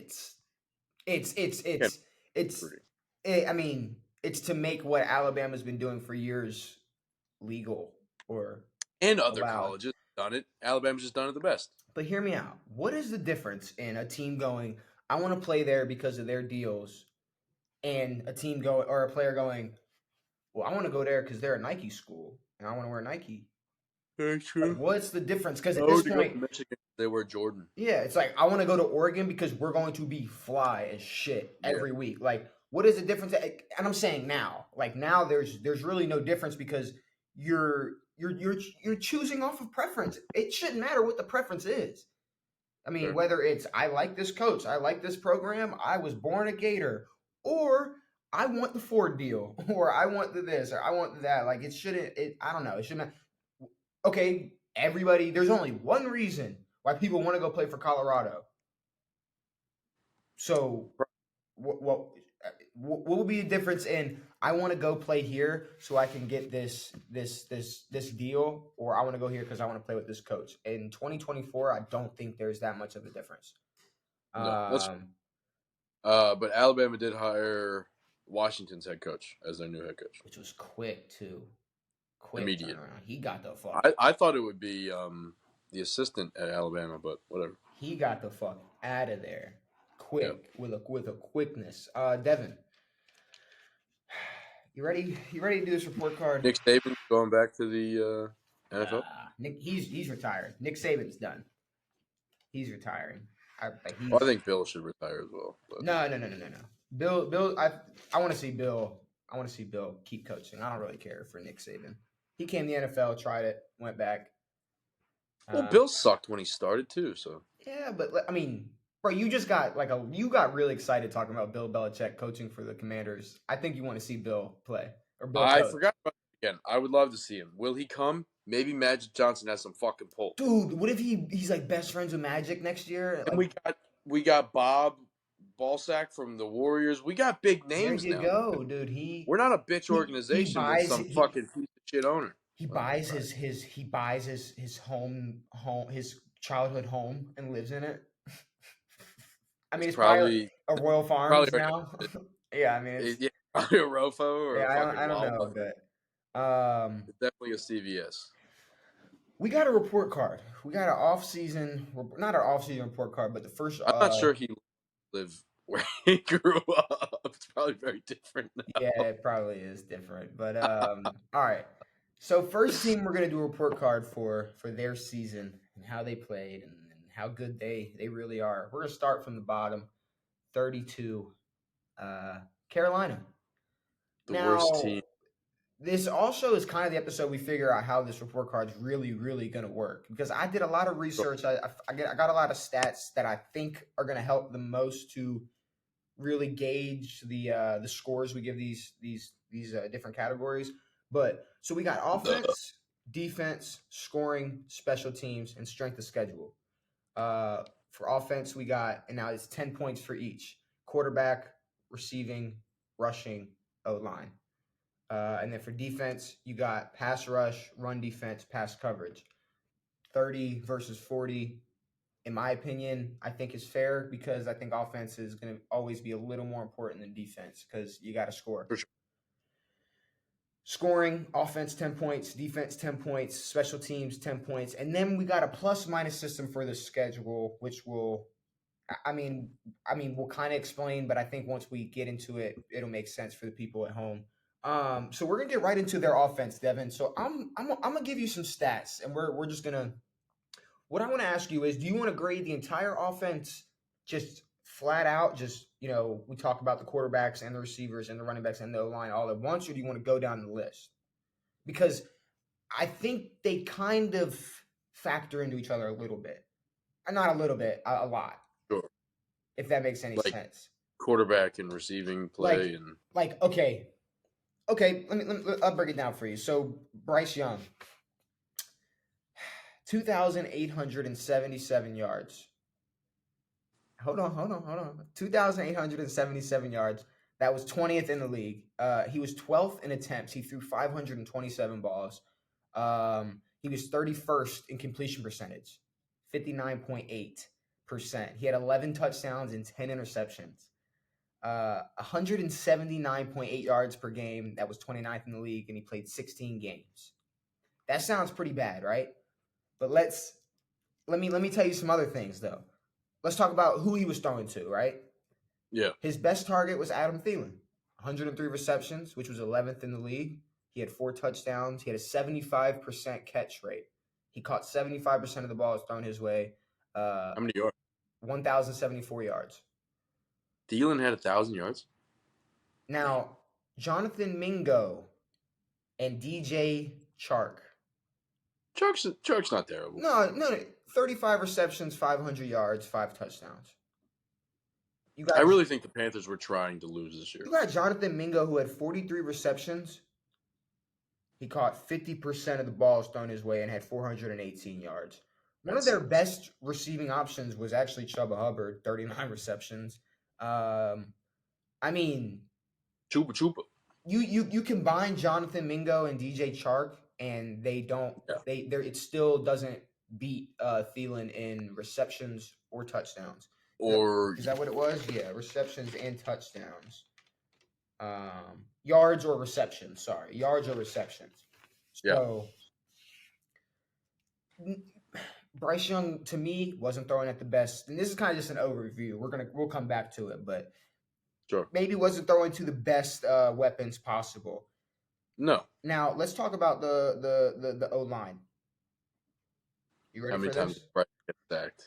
I mean, it's to make what Alabama's been doing for years legal or and other allowed. colleges done it. Alabama's just done it the best. But hear me out. What is the difference in a team going, I want to play there because of their deals, and a team going or a player going, well, I want to go there because they're a Nike school and I want to wear Nike. Very true. Like, what's the difference? Because at this point, Michigan, they wear Jordan. Yeah, it's like I want to go to Oregon because we're going to be fly as shit every week. Like, what is the difference? And I'm saying now, like now, there's really no difference because you're choosing off of preference. It shouldn't matter what the preference is. I mean, whether it's I like this coach, I like this program, I was born a Gator, or I want the Ford deal, or I want the this, or I want that. Like it shouldn't. I don't know. It shouldn't. Okay, everybody. There's only one reason why people want to go play for Colorado. So, what will be the difference in I want to go play here so I can get this deal, or I want to go here because I want to play with this coach? In 2024, I don't think there's that much of a difference. No, but Alabama did hire Washington's head coach as their new head coach, which was quick too. Quick immediate. Turnaround. He got the fuck. I thought it would be the assistant at Alabama, but whatever. He got the fuck out of there quick with a quickness. Devin, you ready? You ready to do this report card? Nick Saban going back to the NFL. Nick, he's retired. Nick Saban's done. He's retiring. I think Bill should retire as well. But. No. Bill. I want to see Bill. I want to see Bill keep coaching. I don't really care for Nick Saban. He came to the NFL, tried it, went back. Well, Bill sucked when he started too. So yeah, but I mean, bro, you just got you got really excited talking about Bill Belichick coaching for the Commanders. I think you want to see Bill play or Bill. I forgot about it again. I would love to see him. Will he come? Maybe Magic Johnson has some fucking pull. Dude, what if he's like best friends with Magic next year? And we got Bob Ballsack from the Warriors. We got big names now. There you go, dude. We're not a bitch organization with some fucking piece of shit owner. He buys his home his childhood home and lives in it. I mean, it's probably a Royal Farms now. Yeah, I mean, it's probably a Rofo or I don't know, but it's definitely a CVS. We got a report card. We got an off-season, not an off-season report card, but the first. I'm not sure he lived where he grew up. It's probably very different now. Yeah, it probably is different. But all right. So first team we're gonna do a report card for their season and how they played and how good they really are. We're gonna start from the bottom. 32, Carolina. The worst team. This also is kind of the episode we figure out how this report card is really, really going to work. Because I did a lot of research. I got a lot of stats that I think are going to help the most to really gauge the scores we give these different categories. But so we got offense, defense, scoring, special teams, and strength of schedule. For offense, we got, and now it's 10 points for each. quarterback, receiving, rushing, O-line. And then for defense, you got pass rush, run defense, pass coverage. 30 versus 40, in my opinion, I think is fair because I think offense is going to always be a little more important than defense because you got to score. For sure. Scoring, offense 10 points, defense 10 points, special teams 10 points. And then we got a plus-minus system for the schedule, which will we'll kind of explain, but I think once we get into it, it'll make sense for the people at home. So we're gonna get right into their offense, Devin. So I'm gonna give you some stats, and we're just gonna. What I want to ask you is, do you want to grade the entire offense just flat out? Just we talk about the quarterbacks and the receivers and the running backs and the O-line all at once, or do you want to go down the list? Because I think they kind of factor into each other a little bit, not a little bit, a lot. Sure. If that makes any sense. Quarterback and receiving play okay. Let me I'll break it down for you. So Bryce Young, 2,877 yards. Hold on. 2,877 yards. That was 20th in the league. He was 12th in attempts. He threw 527 balls. He was 31st in completion percentage, 59.8%. He had 11 touchdowns and 10 interceptions. 179.8 yards per game. That was 29th in the league, and he played 16 games. That sounds pretty bad, right? But let me tell you some other things though. Let's talk about who he was throwing to, right? Yeah. His best target was Adam Thielen. 103 receptions, which was 11th in the league. He had 4 touchdowns. He had a 75% catch rate. He caught 75% of the balls thrown his way. How many yards? 1,074 yards. Thielen had 1,000 yards. Now, Jonathan Mingo and DJ Chark. Chark's not terrible. No. 35 receptions, 500 yards, 5 touchdowns. I really think the Panthers were trying to lose this year. You got Jonathan Mingo, who had 43 receptions. He caught 50% of the balls thrown his way and had 418 yards. One of their best receiving options was actually Chuba Hubbard, 39 receptions. Chuba. You combine Jonathan Mingo and DJ Chark, and it still doesn't beat Thielen in receptions or touchdowns. Is that what it was? Yeah, receptions and touchdowns. Yards or receptions. Sorry, yards or receptions. So, Bryce Young to me wasn't throwing at the best, and this is kind of just an overview. We'll come back to it, but maybe wasn't throwing to the best weapons possible. No. Now let's talk about the O-line. You ready for this? How many times Bryce get sacked?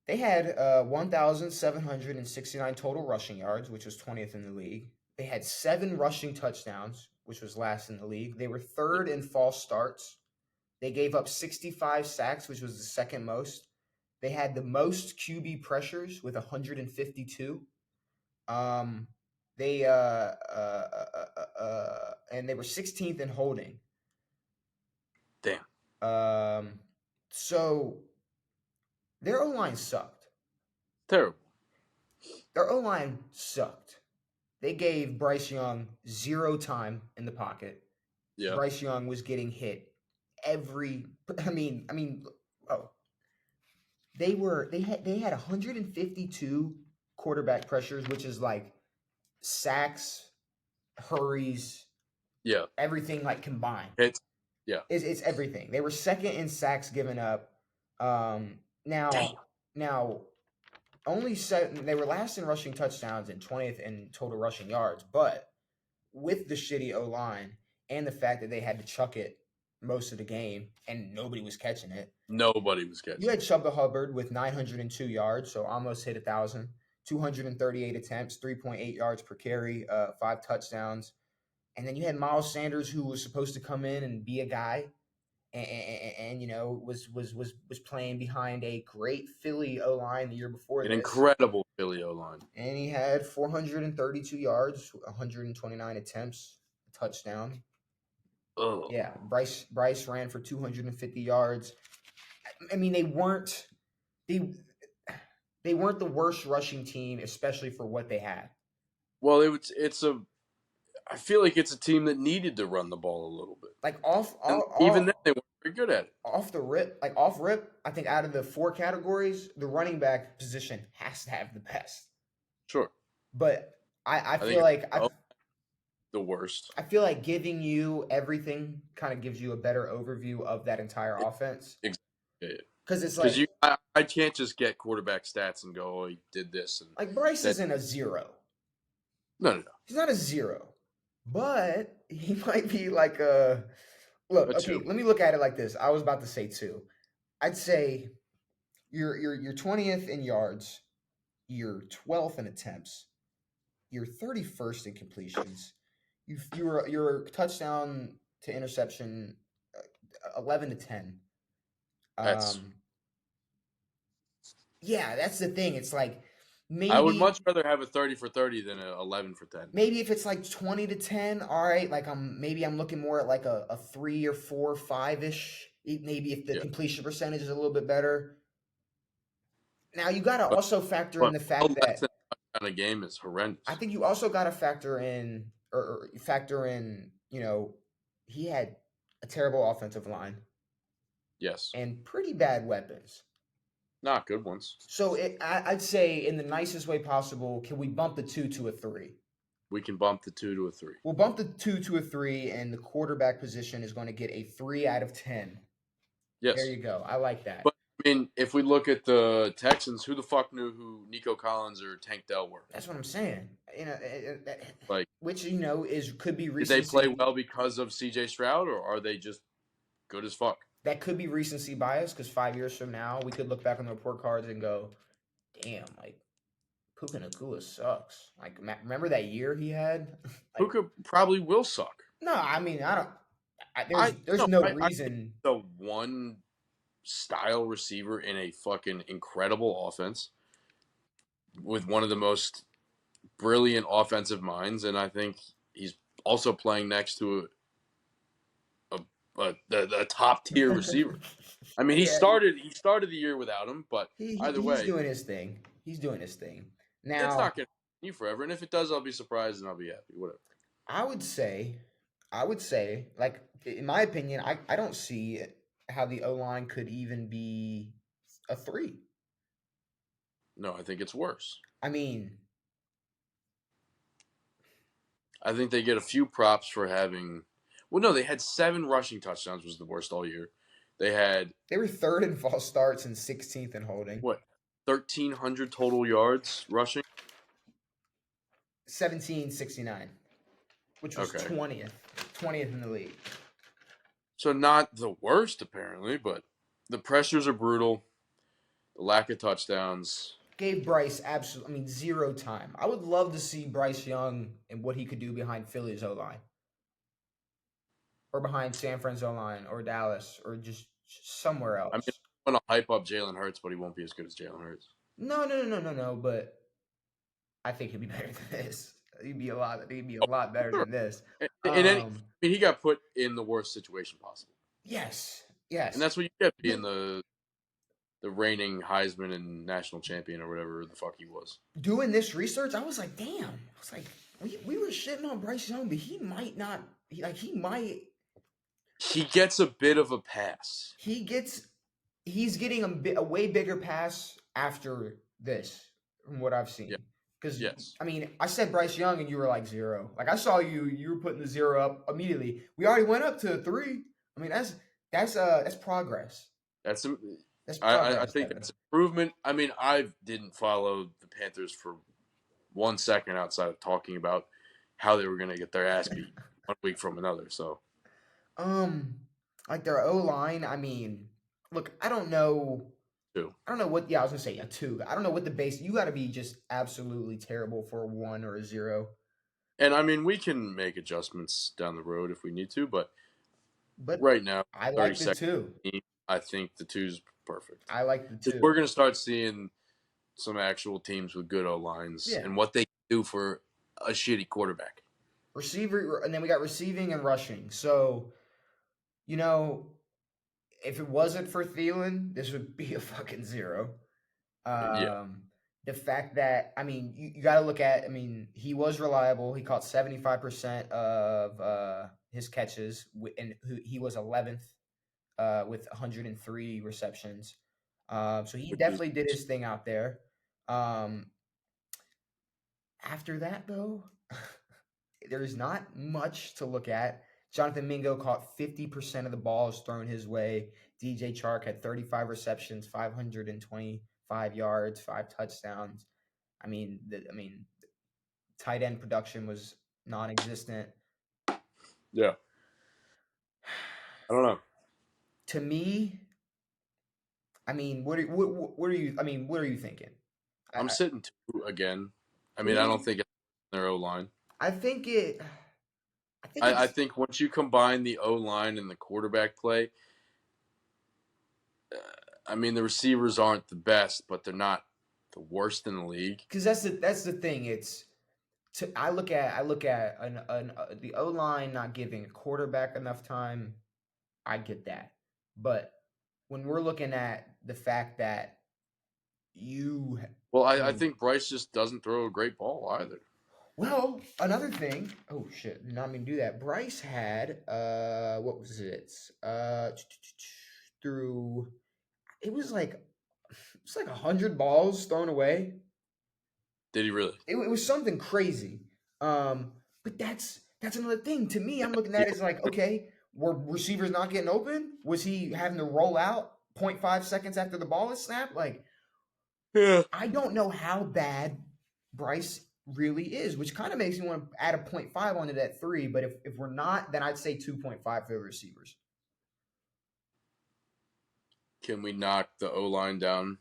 They had 1,769 total rushing yards, which was 20th in the league. They had 7 rushing touchdowns, which was last in the league. They were 3rd in false starts. They gave up 65 sacks, which was the second most. They had the most QB pressures with 152. And they were 16th in holding. Damn. So their O-line sucked. Terrible. Their O-line sucked. They gave Bryce Young 0 time in the pocket. Yeah. Bryce Young was getting hit they had 152 quarterback pressures, which is like sacks, hurries, everything like combined. It's everything. They were 2nd in sacks given up. Now only 7. They were last in rushing touchdowns and 20th in total rushing yards. But with the shitty O-line and the fact that they had to chuck it most of the game and nobody was catching it. You had Chuba Hubbard with 902 yards, so almost hit 1,000. 238 attempts, 3.8 yards per carry, 5 touchdowns. And then you had Miles Sanders, who was supposed to come in and be a guy, and was playing behind a great Philly O-line the year before. An incredible Philly O-line. And he had 432 yards, 129 attempts, a touchdown. Oh. Yeah, Bryce ran for 250 yards. They they weren't the worst rushing team, especially for what they had. Well, I feel like it's a team that needed to run the ball a little bit, Like and even then they weren't very good at it. off rip, I think out of the four categories, the running back position has to have the best. Sure, But I I think feel like the worst. I feel like giving you everything kind of gives you a better overview of that entire offense. Exactly. Because it's Because like I can't just get quarterback stats and go, oh, he did this and Bryce that. isn't a zero. No. He's not a zero, but he might be like A look. Okay, two. let me look at it like this. I was about to say two. I'd say you're 20th in yards, you're 12th in attempts, you're 31st in completions. Your touchdown to interception 11 to 10. That's. Um, yeah, that's the thing. It's like I would maybe much rather have a 30 for 30 than a 11 for 10. maybe if it's like 20 to 10, all right, like I'm looking more at like a 3 or 4, 5-ish. Maybe if the Yeah, completion percentage is a little bit better. Now you got to but also factor in but the well fact less that than a touchdown a game is I horrendous. think you also got to factor in, he had a terrible offensive line Yes, and pretty bad weapons. not good ones. So I'd say in the nicest way possible, can we bump the two to a three? We can bump the 2 to a 3. We'll bump the two to a three, and the quarterback position is going to get a 3 out of 10. There Yes, you go. I like that. but I mean, if we look at the Texans, who the fuck knew who Nico Collins or Tank Dell were? That's what I'm saying. Like, Which is could be did they play recency. well because of C.J. Stroud, or are they just good as fuck? That could be recency bias because 5 years from now we could look back on the report cards and go, "Damn, like Puka Nakua sucks." Like, remember that year he had? Like, Puka probably will suck. no, I mean, I don't. I There's no, no I think reason. the one style receiver in a fucking incredible offense with one of the most brilliant offensive minds, and I think he's also playing next to a top tier receiver. I mean, he Yeah, started the year without him, but either he's way, doing his thing. He's doing his thing. it's Now, not going to continue forever. And if it does, I'll be surprised and I'll be happy. Whatever. I would say, like in my opinion, I don't see how the O line could even be a three. No, I think it's worse. I mean, I think they get a few props for having. Well, no, they had 7 rushing touchdowns, was the worst all year. They had they were third in false starts and 16th in holding. what 1,300 total yards rushing. 1769, which was Okay, 20th in the league. so not the worst apparently, but the pressures are brutal. The lack of touchdowns. Gave Bryce zero time. I would love to see Bryce Young and what he could do behind Philly's O line, or behind San Fran's O line, or Dallas, or just somewhere I mean, else. I want to hype up Jalen Hurts, but he won't be as good as Jalen Hurts. No. But I think he'd be better than this. He'd be a lot better Sure. than this. I mean, he got put in the worst situation possible, Yes, and yes. that's what you get being the reigning Heisman and national champion or whatever the fuck he was. Doing this research, I was like, damn. I was like, we were shitting on Bryce Young, but he might not. He might. He gets a bit of a pass. He's getting a way bigger pass after this, from what I've seen. Yeah. Because Yes. I mean, I said Bryce Young, and you were like zero. Like I saw you were putting the zero up immediately. We already went up to 3. I mean, that's progress. That's That's I progress, think Devin. that's improvement. I mean, I didn't follow the Panthers for 1 second outside of talking about how they were going to get their ass beat 1 week from another. So Like their O line. I mean, look, I don't know. 2. I don't know what. Yeah, I was gonna say a 2. I don't know what the base. You got to be just absolutely terrible for a 1 or a 0. And I mean, we can make adjustments down the road if we need to, but But right now, I 30 like the seconds, 2. I think the 2's perfect. I like the 2. We're going to start seeing some actual teams with good O lines Yeah. and what they do for a shitty quarterback. Receiver, and then we got receiving and rushing. So, if it wasn't for Thielen, this would be a fucking 0. Yeah. the fact that you got to look at. He was reliable. He caught 75% of his catches, and he was 11th with 103 receptions. So he which is definitely did his thing out there. Um, After that, though, there's not much to look at. Jonathan Mingo caught 50% of the balls thrown his way. DJ Chark had 35 receptions, 525 yards, 5 touchdowns. Tight end production was non-existent. yeah. I don't know. To me, what are you? What are you thinking? I'm I, sitting 2 again. I mean, I don't Two. think it's their O line. I think it. I think I it's think once you combine the O line and the quarterback play, I mean, the receivers aren't the best, but they're not the worst in the league. because that's the thing. I look at the O line not giving a quarterback enough time. I get that, but when we're looking at the fact that you, Well, I I mean, think Bryce just doesn't throw a great ball either. well, another thing. Oh shit, did not mean to do that. Bryce had what was it? Through it was like 100 balls thrown away. Did he really? It was something crazy. But that's another thing. To me, I'm looking at Yeah. it as like, okay, were receivers not getting open? Was he having to roll out 0.5 seconds after the ball is snapped? Like, Yeah. I don't know how bad Bryce really is, which kind of makes me want to add a 0.5 onto that 3. But if we're not, then I'd say 2.5 for the receivers. Can we knock the O line down?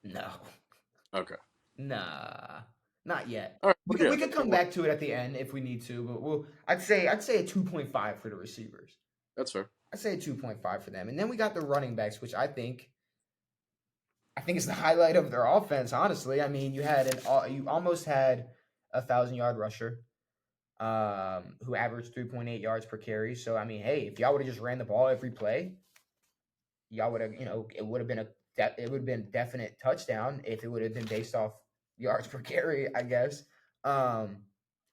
No. Okay. Nah. Not yet. All right. We Well, could yeah. we could come back to it at the end if we need to, but I'd say a 2.5 for the receivers. That's fair. I'd say a 2.5 for them. And then we got the running backs, which I think is the highlight of their offense, honestly. You almost had 1,000-yard rusher who averaged 3.8 yards per carry. So hey, if y'all would have just ran the ball every play, y'all would have, it would have been it would have been definite touchdown if it would have been based off yards per carry, I guess. Um,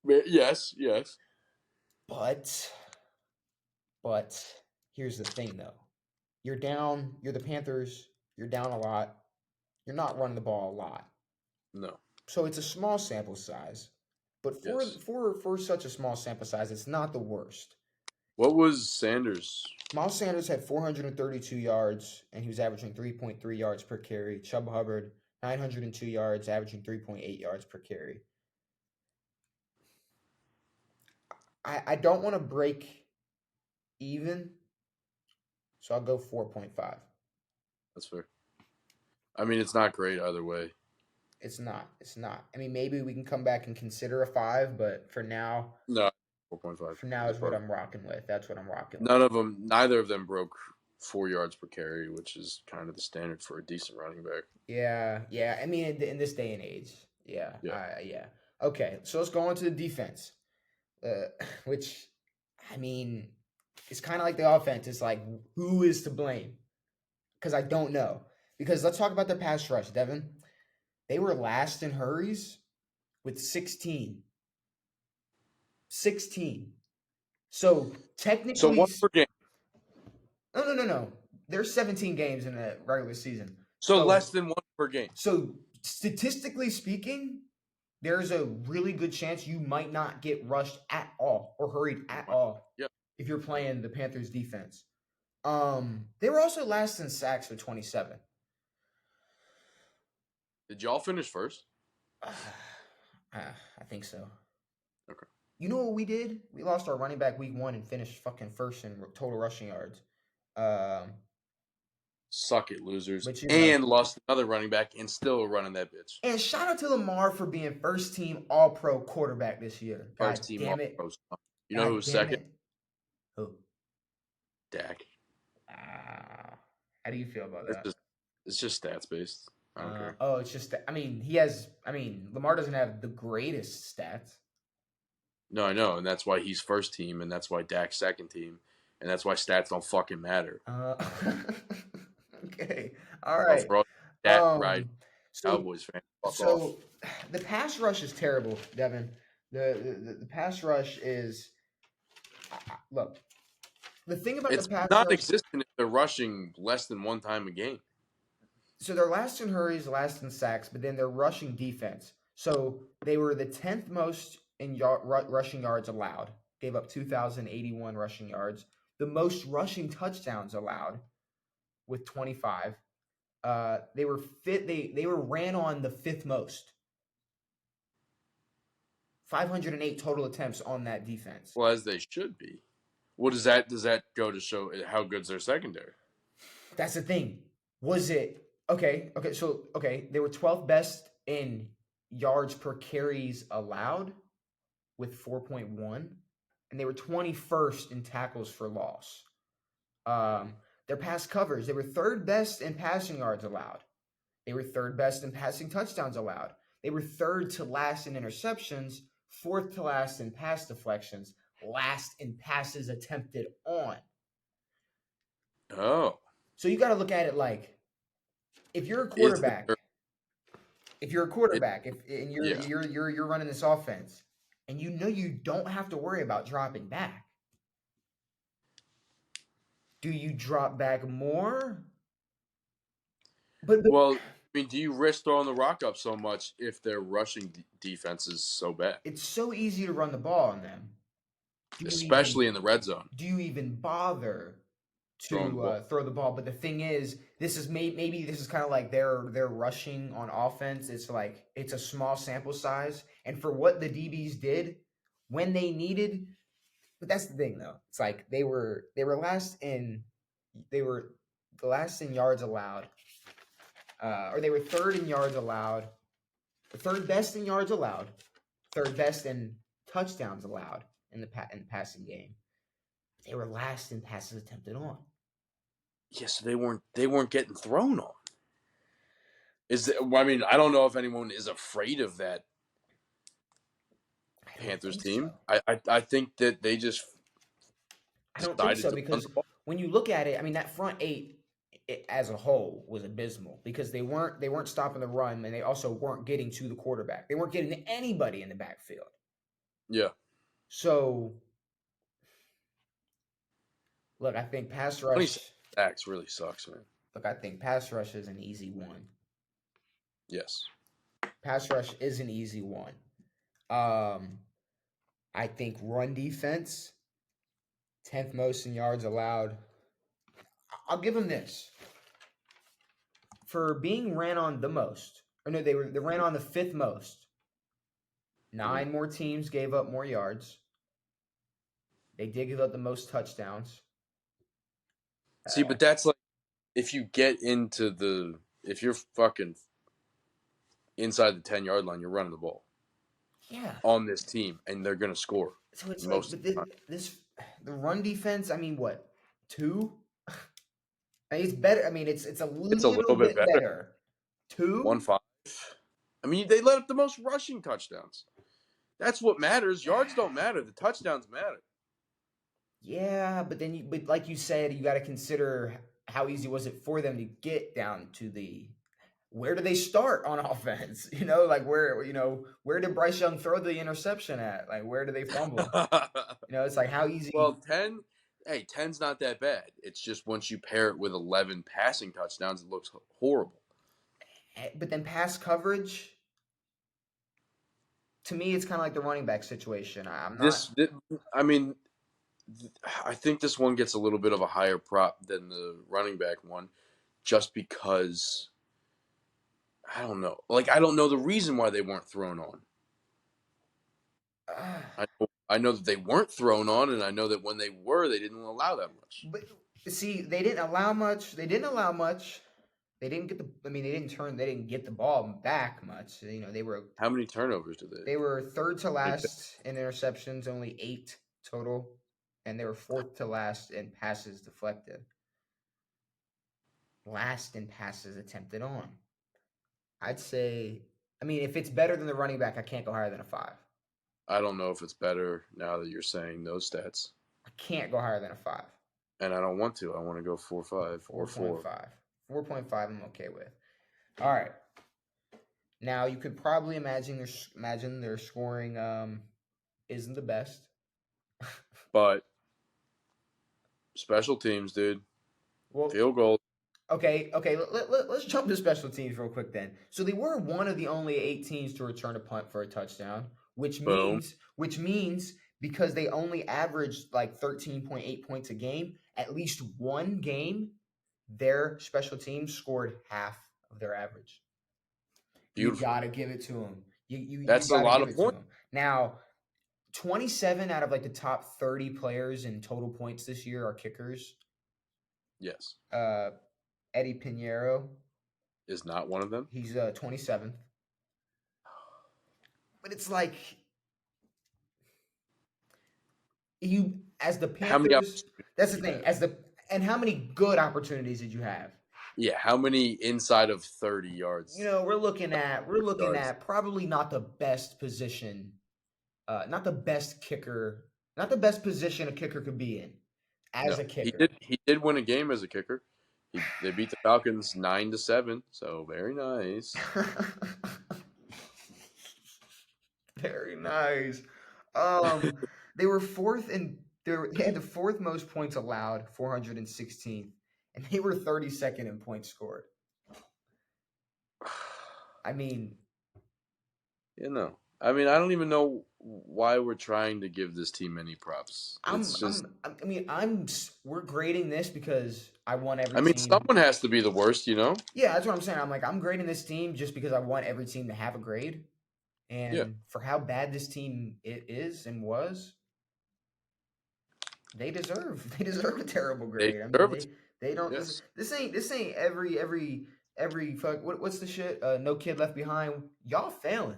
Yes. Yes. but but here's the thing though. You're down, you're the Panthers, you're down a lot. You're not running the ball a lot. No. So it's a small sample size. But Yes. for such a small sample size, it's not the worst. What was Sanders? Miles Sanders had 432 yards, and he was averaging 3.3 yards per carry. Chubb Hubbard, 902 yards, averaging 3.8 yards per carry. I don't want to break even, so I'll go 4.5. That's fair. I mean, it's not great either way. It's not. It's not. Maybe we can come back and consider a 5, but No. 4.5 for now is is what perfect. I'm rocking with. That's what I'm rocking with. Neither of them broke 4 yards per carry, which is kind of the standard for a decent running back. Yeah, yeah. In this day and age, yeah, Yeah. yeah. Okay, so let's go on to the defense, uh, which, I mean, it's kind of like the offense. It's like, who is to blame? Because I don't know. Because let's talk about the pass rush, Devin. They were last in hurries with 16. 16. So So technically, one per game. no. There's 17 games in the regular season. So So less than one per game. so statistically speaking, there's a really good chance you might not get rushed at all or hurried at all Yeah. if you're playing the Panthers defense. They were also last in sacks with 27. Did y'all finish first? I think so. Okay. You know what we did? We lost our running back week 1 and finished fucking first in total rushing yards. Um, Suck it, losers. but And lost another running back and still running that bitch. and shout out to Lamar for being first team All Pro quarterback this year. God First team damn all it! pro. You know God who was damn second? it! Who? Dak. How do you feel about that? It's just stats based. I don't care. Oh, it's just that, he has. Lamar doesn't have the greatest stats. No, I know, and that's why he's first team, and that's why Dak's second team, and that's why stats don't fucking matter. Okay, all Well, right. for all That right, So Cowboys fan, fuck off. so the pass rush is terrible, Devin. The pass rush is look. The thing about the It's pass rush, non-existent if they're rushing less than one time a game. so they're last in hurries, last in sacks, but then they're rushing defense. So they were the 10th most in rushing yards allowed. Gave up 2,081 rushing yards. The most rushing touchdowns allowed with 25. They were fit. They were ran on the fifth most. 508 total attempts on that defense. Well, as they should be. What does that go to show how good's their secondary? That's the thing. Was it okay? Okay, so they were 12th best in yards per carries allowed with 4.1, and they were 21st in tackles for loss. Their pass covers, they were third best in passing yards allowed. They were third best in passing touchdowns allowed. They were third to last in interceptions, fourth to last in pass deflections, last in passes attempted on. Oh, So you got to look at it like if you're a it's quarterback, it, if and yeah. you're running this offense, and you know you don't have to worry about dropping back. Do you drop back more? But Well, I mean, do you risk throwing the rock up so much if their rushing defense is so bad, it's so easy to run the ball on them. especially in the red zone, Do you even bother throwing the to ball? throw the ball? But the thing is, this is maybe this is kind of like their rushing on offense. It's like it's a small sample size, and for what the DBs did when they needed. But that's the thing, though. It's like they were they were the last in yards allowed, or they were third in yards allowed, third best in yards allowed, third best in touchdowns allowed in the passing game. They were last in passes attempted on. Yes, they weren't getting thrown on. I mean, I don't know if anyone is afraid of that I don't Panthers think so. team. I think that they just I don't think decided so to run because the ball. when you look at it, I mean that front eight as a whole was abysmal because they weren't stopping the run and they also weren't getting to the quarterback. They weren't getting to anybody in the backfield. Yeah. So look, I think pass 20 rush. sacks really sucks, man. Look, I think pass rush is an easy one. Yes. Pass rush is an easy one. Um, I think run defense, 10th most in yards allowed. I'll give them this for being ran on the most. Or no, they ran on the fifth most. Mhm. 9 more teams gave up more yards. They did give up the most touchdowns. See, but that's like if you get if you're fucking inside the 10-yard line, you're running the ball Yeah. on this team, and they're gonna score So it's like, most of but the time. the run defense. I mean, what 2? I mean, it's better. I mean, it's a It's a little little bit bit better. better. 2? 1-5. I mean, they let up the most rushing touchdowns. That's what matters. Yards don't matter. The touchdowns matter. Yeah, but but like you said, you got to consider how easy was it for them to get down to the where do they start on offense? Like where did Bryce Young throw the interception at? Like where do they fumble? It's like how Well, easy. 10, hey, 10's not that bad. It's just once you pair it with 11 passing touchdowns, it looks horrible. But then pass coverage, to me, it's kind of like the running back situation. I'm not. I mean, I think this one gets a little bit of a higher prop than the running back one, just because I don't know. Like I don't know the reason why they weren't thrown on. I know that they weren't thrown on, and I know that when they were, they didn't allow that much. But see, they didn't allow much. They didn't allow much. They didn't get the. I mean, they didn't turn. They didn't get the ball back much. They were. How many turnovers did They were third to they? last in interceptions, only 8 total, and they were fourth to last in passes deflected. Last in passes attempted on. I'd say. I mean, if it's better than the running back, I can't go higher than a 5. I don't know if it's better now that you're saying those stats, I can't go higher than a 5. and I don't want to. I want to go 4-5 or 4. 4.5. 4.5 I'm okay with. All right. Now you could probably imagine their scoring isn't the best. But special teams, dude, Well, field goal. okay. Let's jump to special teams real quick then. So they were one of the only 8 teams to return a punt for a touchdown, Boom. which means because they only averaged like 13.8 points a game, at least one game, their special teams scored half of their average. You Beautiful. gotta give it to them. You That's a gotta lot give of it to points. them. Now, 27 out of like the top 30 players in total points this year are kickers. Yes. Uh, Eddie Pinheiro, Is not one of them. he's 27th. But it's like you as the How many Panthers. opportunities That's the did you thing. have? And how many good opportunities did you have? Yeah, how many inside of 30 You yards? know, we're looking Yards. at probably not the best position, not the best kicker, not the best position a kicker could be in as No, a he kicker. did. He did win a game as a kicker. They beat the Falcons 9-7. So very nice. Very nice. Um, they were fourth and they had the fourth most points allowed, 416th, and they were 32nd in points scored. I mean, I mean, I don't even know why we're trying to give this team any props. I'm It's just, I'm I mean, we're grading this because I want I every mean, team. someone has to be the worst, you know? Yeah, that's what I'm saying. I'm like I'm grading this team just because I want every team to have a grade. Yeah, And for how bad this team it is and was, they deserve a terrible they grade. I mean, deserve it. they don't Yes, this ain't every fuck what's the shit? No kid left behind. Y'all failing.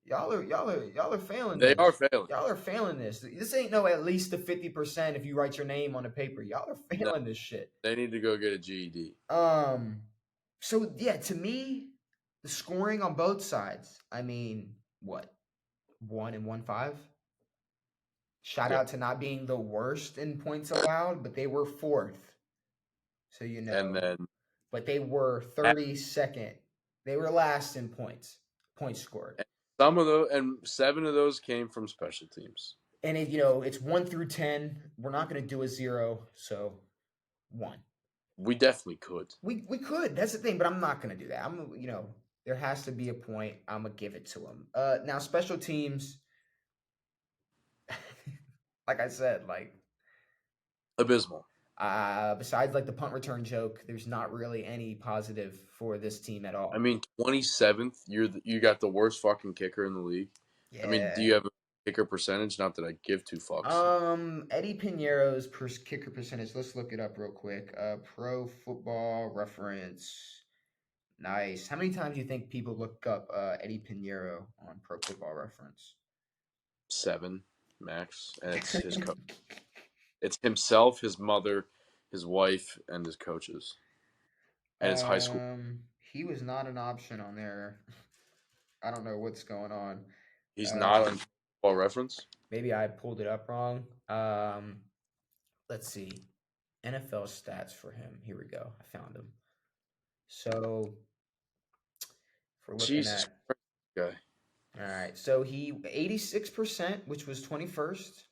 Y'all are failing they are this. failing. Y'all are failing this. This ain't no at least the 50% if you write your name on a paper. Y'all are No, failing this shit. they need to go get a GED. Um so yeah, to me, the scoring on both sides, I mean, what? 1 and 1-5? Shout Yeah, out to not being the worst in points allowed, but they were fourth. So you and know. then But they were at- 32nd. They were last in points scored. and some of those, and 7 of those came from special teams. And it's 1 through 10. We're not going to do a zero, so one. We definitely could. We could. That's the thing, but I'm not going to do that. There has to be a point. I'm gonna give it to them. Now special teams, like I said, like Abysmal. besides like the punt return joke, there's not really any positive for this team at I all. mean, 27th. You got the worst fucking kicker in the league. I mean, do Yeah. you have a kicker percentage? Not that I give two fucks. Eddie Pinheiro's kicker percentage. Let's look it up real quick. Pro Football Reference. Nice. How many times do you think people look up Eddie Pinheiro on Pro Football Reference? 7 max, and it's his coach. It's himself, his mother, his wife, and his coaches, and his high school. He was not an option on there. I don't know what's going on. He's not Uh, on Football Reference. maybe I pulled it up wrong. Let's see. NFL stats for him. Here we go. I found him. So if we're looking Jesus at Christ, guy. all right, so he 86%, which was 21st,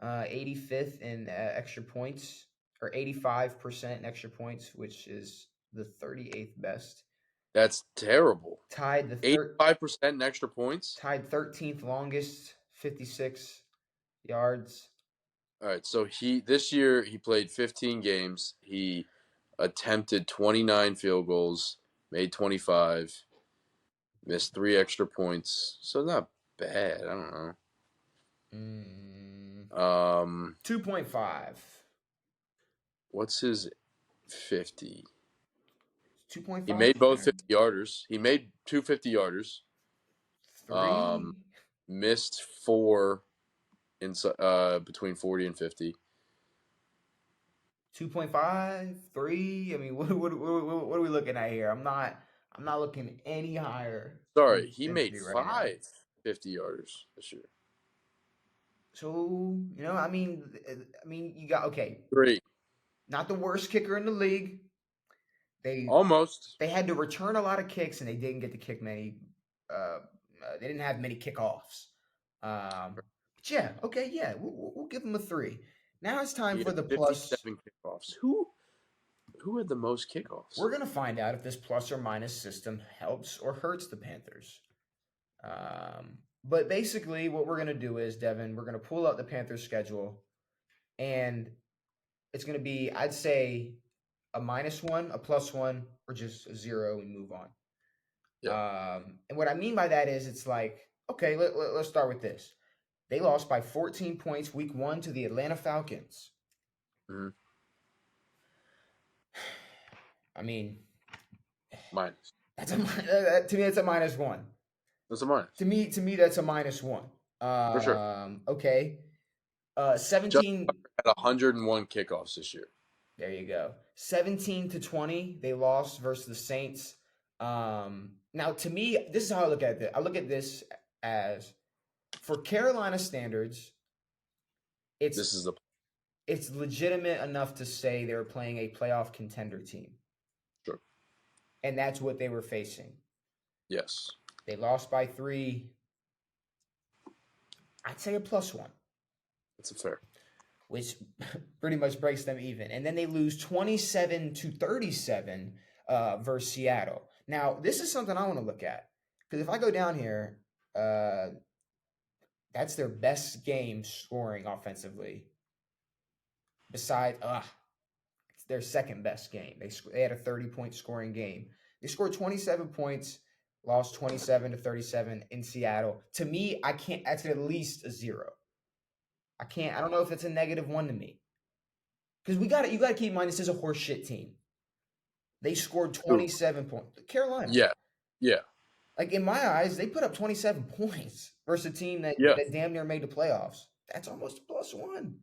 85th in extra points, or 85% in extra points, which is the 38th best. That's terrible. Tied the 85% in extra points. tied 13th longest, 56 yards. All right, so this year he played 15 games. He attempted 29 field goals, made 25, missed 3 extra points. So not bad. I don't know. Mm, 2.5. What's his 50? He 2.5 made both fair? 50 yarders. He made 2 50 yarders. Um, 3? missed 4 in between 40 and 50. 2.5, 3. I mean, what are we looking at here? I'm not looking any higher Sorry, than, he than made 3 right now. 5 50 yarders this year. So, I mean, you got okay. 3. Not the worst kicker in the league. They Almost. they had to return a lot of kicks, and they didn't get to kick many. They didn't have many kickoffs. But yeah, okay, yeah, we'll give them a 3. Now it's time He for had the plus. 57 kickoffs. Who had the most kickoffs? We're gonna find out if this plus or minus system helps or hurts the Panthers. But basically, what we're gonna do is, Devin, we're gonna pull out the Panthers schedule, and it's gonna be, I'd say, a -1, a +1, or just a 0 and move on. Yeah. And what I mean by that is, it's like, okay, let's start with this. They lost by 14 points week 1 to the Atlanta Falcons. Mm-hmm. I mean, Minus. that's to me, it's a -1. That's a minus. To me, that's a -1. For sure. Okay. Justin 17. Tucker had 101 kickoffs this year. There you go. 17-20, they lost versus the Saints. Now, to me, this is how I look at it. I look at this as, for Carolina standards, This is the it's legitimate enough to say they were playing a playoff contender team. sure. And that's what they were facing. Yes. They lost by 3. I'd say a +1. That's a fair. Which pretty much breaks them even. And then they lose 27-37 versus Seattle. Now, this is something I want to look at. Because if I go down here, that's their best game scoring offensively. Besides, it's their second best game. They had a 30-point scoring game. They scored 27 points, lost 27-37 in Seattle. To me, I can't. That's at least a 0. I can't. I don't know if it's a -1 to me. Because you got to keep in mind, this is a horseshit team. They scored 27 points. Carolina. Yeah. Yeah. Like, in my eyes, they put up 27 points versus a team that damn near made the playoffs. That's almost a +1.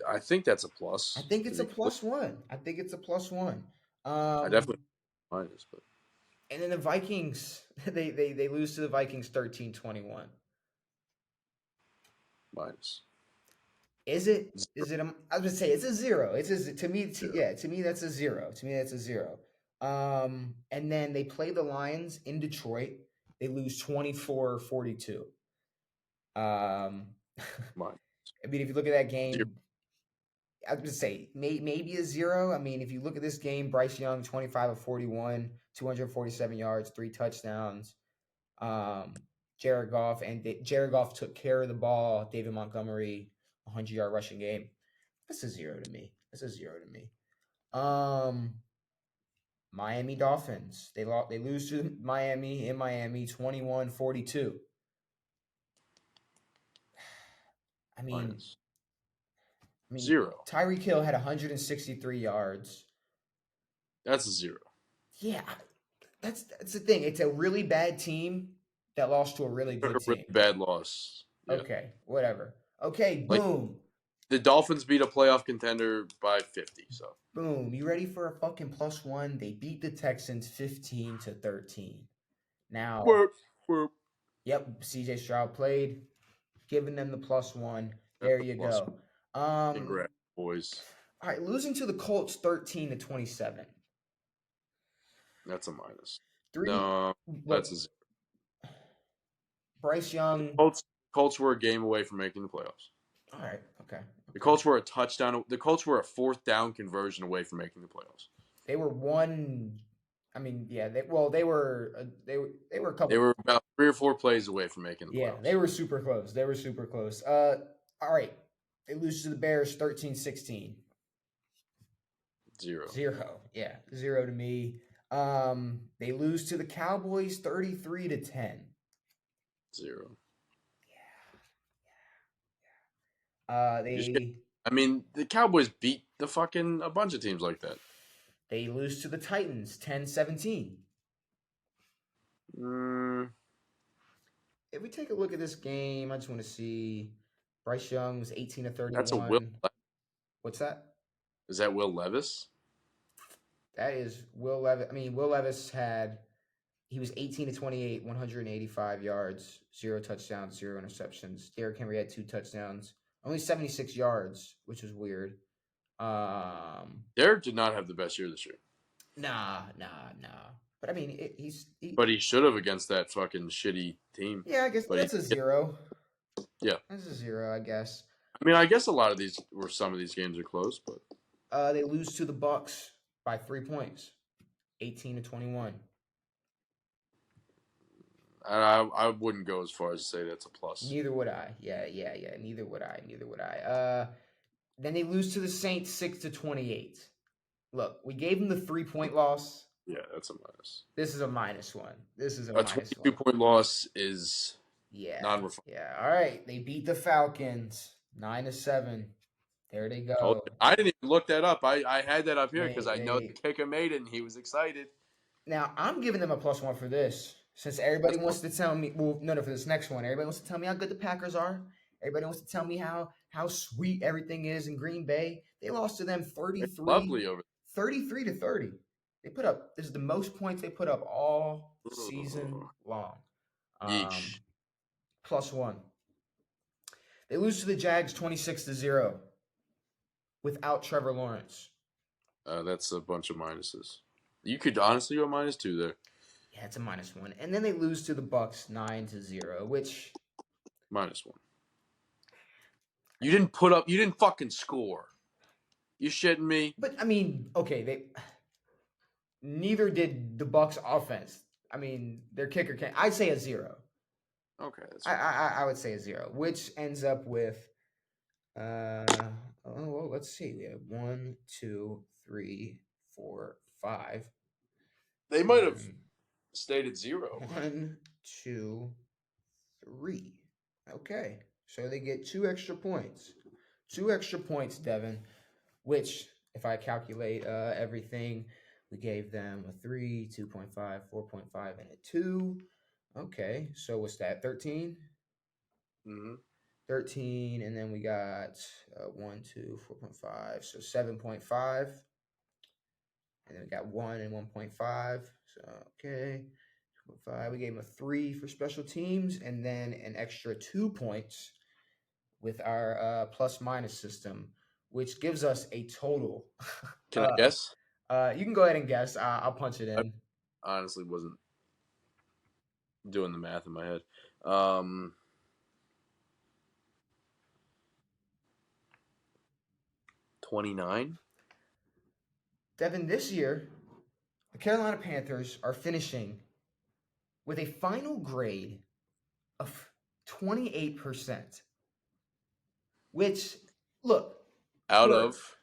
I think that's a plus. I think it's a +1. I think it's a +1. I definitely minus, but And then the Vikings, they lose to the Vikings 13-21. minus. Is it? Is it? I was gonna say it's a 0. It's to me. To me that's a 0. To me that's a 0. And then they play the Lions in Detroit. They lose 24-42. Minus. I mean, if you look at that game, I was gonna say maybe a 0. I mean, if you look at this game, Bryce Young 25-41, 247 yards, 3 touchdowns. Jared Goff took care of the ball. David Montgomery, 100-yard rushing game. That's a 0 to me. That's a 0 to me. Miami Dolphins. They lose to Miami in Miami, 21-42. I mean, 0. Tyreek Hill had 163 yards. That's a 0. Yeah, that's the thing. It's a really bad team that lost to a really good team. Really bad loss. Yeah. Okay, whatever. Okay, boom. The Dolphins beat a playoff contender by 50. So boom. You ready for a fucking +1? They beat the Texans 15-13. Now, yep. CJ Stroud played, giving them the +1. There you go. Congrats, boys. All right, losing to the Colts 13-27. That's a minus. 3. No, that's a 0. Bryce Young. Colts were a game away from making the playoffs. All right. Okay. The Colts were a touchdown. The Colts were a 4th down conversion away from making the playoffs. They were one. I mean, yeah. They were a couple. They were about 3 or 4 plays away from making the playoffs. Yeah, they were super close. All right. They lose to the Bears 13-16. 0. 0. Yeah, 0 to me. They lose to the Cowboys 33-10. 0. The Cowboys beat a bunch of teams like that. They lose to the Titans 10-17. If we take a look at this game, I just want to see. Bryce Young was 18-31. That's a Will. What's that? Is that Will Levis? That is Will Levis. I mean, Will Levis he was 18-28, 185 yards, 0 touchdowns, 0 interceptions. Derrick Henry had 2 touchdowns, only 76 yards, which was weird. Derrick did not have the best year this year. Nah. But I mean, But he should have against that fucking shitty team. yeah, I guess But that's a zero. yeah. That's a zero, I guess. I mean, I guess a lot of these or some of these games are close, but They lose to the Bucks by 3 points, 18-21. I wouldn't go as far as to say that's a plus. Neither would I. Yeah. Neither would I. Then they lose to the Saints 6-28. Look, we gave them the 3-point loss. Yeah, that's a minus. This is a -1. This is a A minus 22 one. point loss is Yeah. non-refundable. Yeah. All right. They beat the Falcons 9-7. There they Told go. you. I didn't even look that up. I had that up here because I know the They kicker made it and he was excited. now I'm giving them a +1 for this. Since everybody wants to tell me, well, no, for this next one, everybody wants to tell me how good the Packers are. Everybody wants to tell me how sweet everything is in Green Bay. They lost to them It's lovely over 33-30. They put up, this is the most points they put up all there. season long. Yeesh. +1. They lose to the Jags 26-0 without Trevor Lawrence. That's a bunch of minuses. You could honestly go -2 there. Yeah, it's a -1. And then they lose to the Bucks 9-0, which -1. You didn't put up. You didn't fucking score. You shitting me? but I mean, okay, neither did the Bucks offense. I mean, their kicker can't. I'd say a 0. Okay, that's I would say a 0, which ends up with well, let's see. We have 1, 2, 3, 4, 5. They might have stayed at 0. 1, 2, 3. Okay, so they get 2 extra points. 2 extra points, Devin. Which, if I calculate everything, we gave them a 3, 2.5, 4.5, and a 2. Okay, so what's that? 13? Mm-hmm. 13, and then we got 1, 2, 4.5, so 7.5. And then we got 1 and 1.5. So, okay. 2.5. We gave them a 3 for special teams, and then an extra 2 points with our plus-minus system, which gives us a total. Can I guess? You can go ahead and guess. I'll punch it in. I honestly wasn't doing the math in my head. 29. Devin, this year, the Carolina Panthers are finishing with a final grade of 28%. Which, look, Out for- of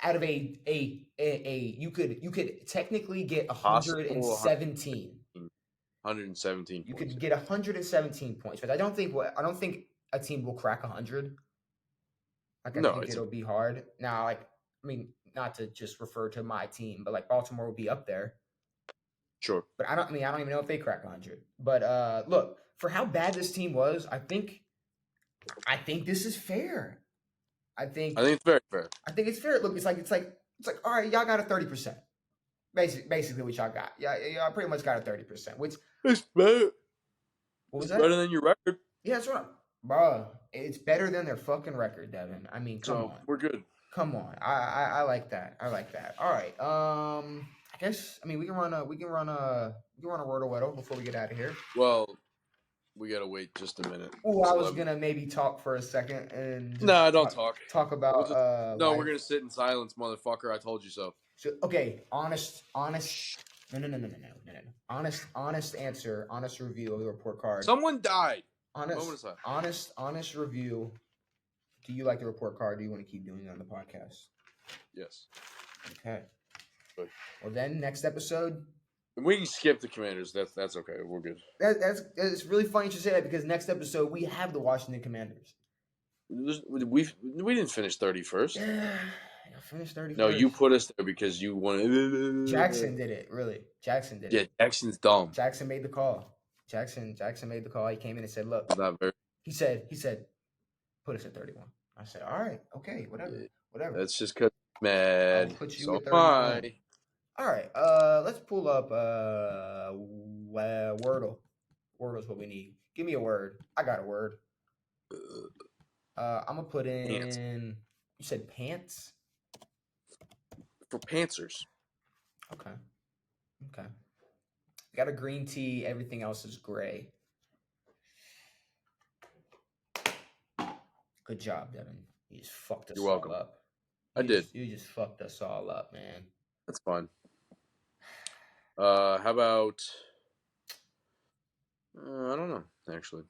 out of a you could technically get 117. 117 You points. could get 117 points, but I don't think a team will crack 100. Like I No, think it'll be hard. Now, like I mean, not to just refer to my team, but like Baltimore will be up there. Sure. But I don't even know if they crack 100. But look, for how bad this team was, I think this is fair. I think it's very fair. I think it's fair. Look, it's like all right, y'all got a 30%. Basically what y'all got. Yeah, y'all pretty much got a 30%. Which It's better. what was It's that? better than your record. Yeah, that's right. Bruh, it's better than their fucking record, Devin. I mean, come on. We're good. Come on. I like that. I like that. All right. I guess we can run a Wordle Weddle before we get out of here. Well, we gotta wait just a minute. Oh, I was gonna maybe talk for a second and don't talk. Talk about No, life. we're gonna sit in silence, motherfucker. I told you so. So, okay, honest. No. Honest answer. Honest review of the report card. Someone died. Moment of silence. Honest review. Do you like the report card? Do you want to keep doing it on the podcast? Yes. Okay. Good. Well, then next episode. We can skip the Commanders. That's okay. We're good. It's really funny you should say that because next episode we have the Washington Commanders. We didn't finich 31st. Yeah, finished 31st. No, you put us there because you wanted. Jackson did it. Really, Jackson did it. Yeah, Jackson's dumb. Jackson made the call. Jackson made the call. He came in and said, "Look." It's not very. He said, "Put us at 31." I said, "All right, okay, whatever." That's just because mad. I'll put you So at 31. am All right, let's pull up Wordle. Wordle's what we need. Give me a word. I got a word. I'm gonna put in. Pants. You said pants. for Panthers. Okay. Got a green tea. Everything else is gray. Good job, Devin. You just fucked us You're welcome. all up. I did. You just fucked us all up, man. That's fine. How about? I don't know, actually.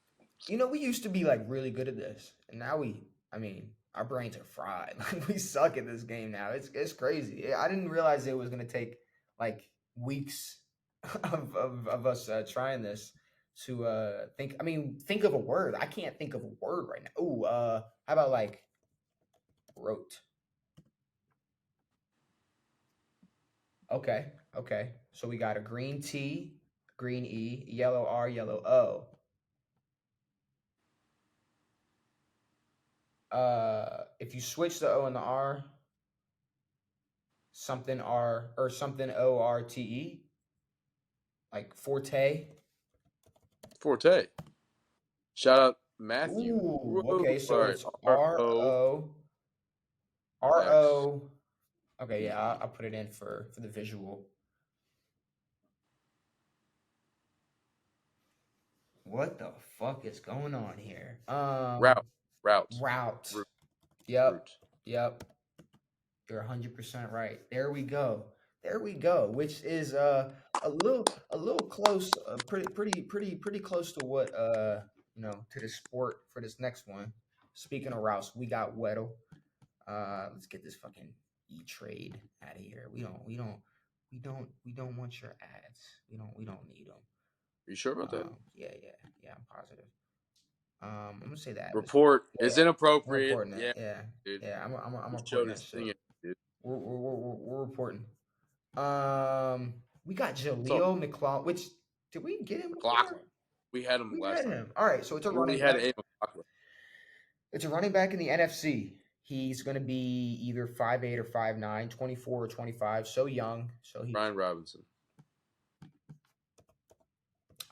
We used to be like really good at this, and now our brains are fried. Like we suck at this game now. It's crazy. I didn't realize it was gonna take like weeks of us trying this to think. I mean, think of a word. I can't think of a word right now. Oh, how about like wrote? Okay. So we got a green T, green E, yellow R, yellow O. If you switch the O and the R, something R or something ORTE, like forte. Forte. Shout out Matthew. Ooh, Whoa. okay, so All right. it's R-O. Max. RO. Okay, yeah, I'll put it in for the visual. What the fuck is going on here? Route. Route. Route. Yep. You're 100% right. There we go. Which is a little close, pretty close to what to the sport for this next one. Speaking of routes, we got Weddle. Let's get this fucking E-Trade out of here. We don't want your ads. We don't need them. Are you sure about that? Yeah, I'm positive. I'm gonna say that Report is we're inappropriate. reporting it. Yeah, dude. I'm You reporting showed that us shit. thing, dude. We're reporting. We got So, Jaleel McLaughlin. Which did we get him before? McLaughlin. We had him We last had time. him. All right, so it's a We running had back. a McLaughlin. It's a running back in the NFC. He's going to be either 5'8" or 5'9", 24 or 25. So young. So he. Brian Robinson.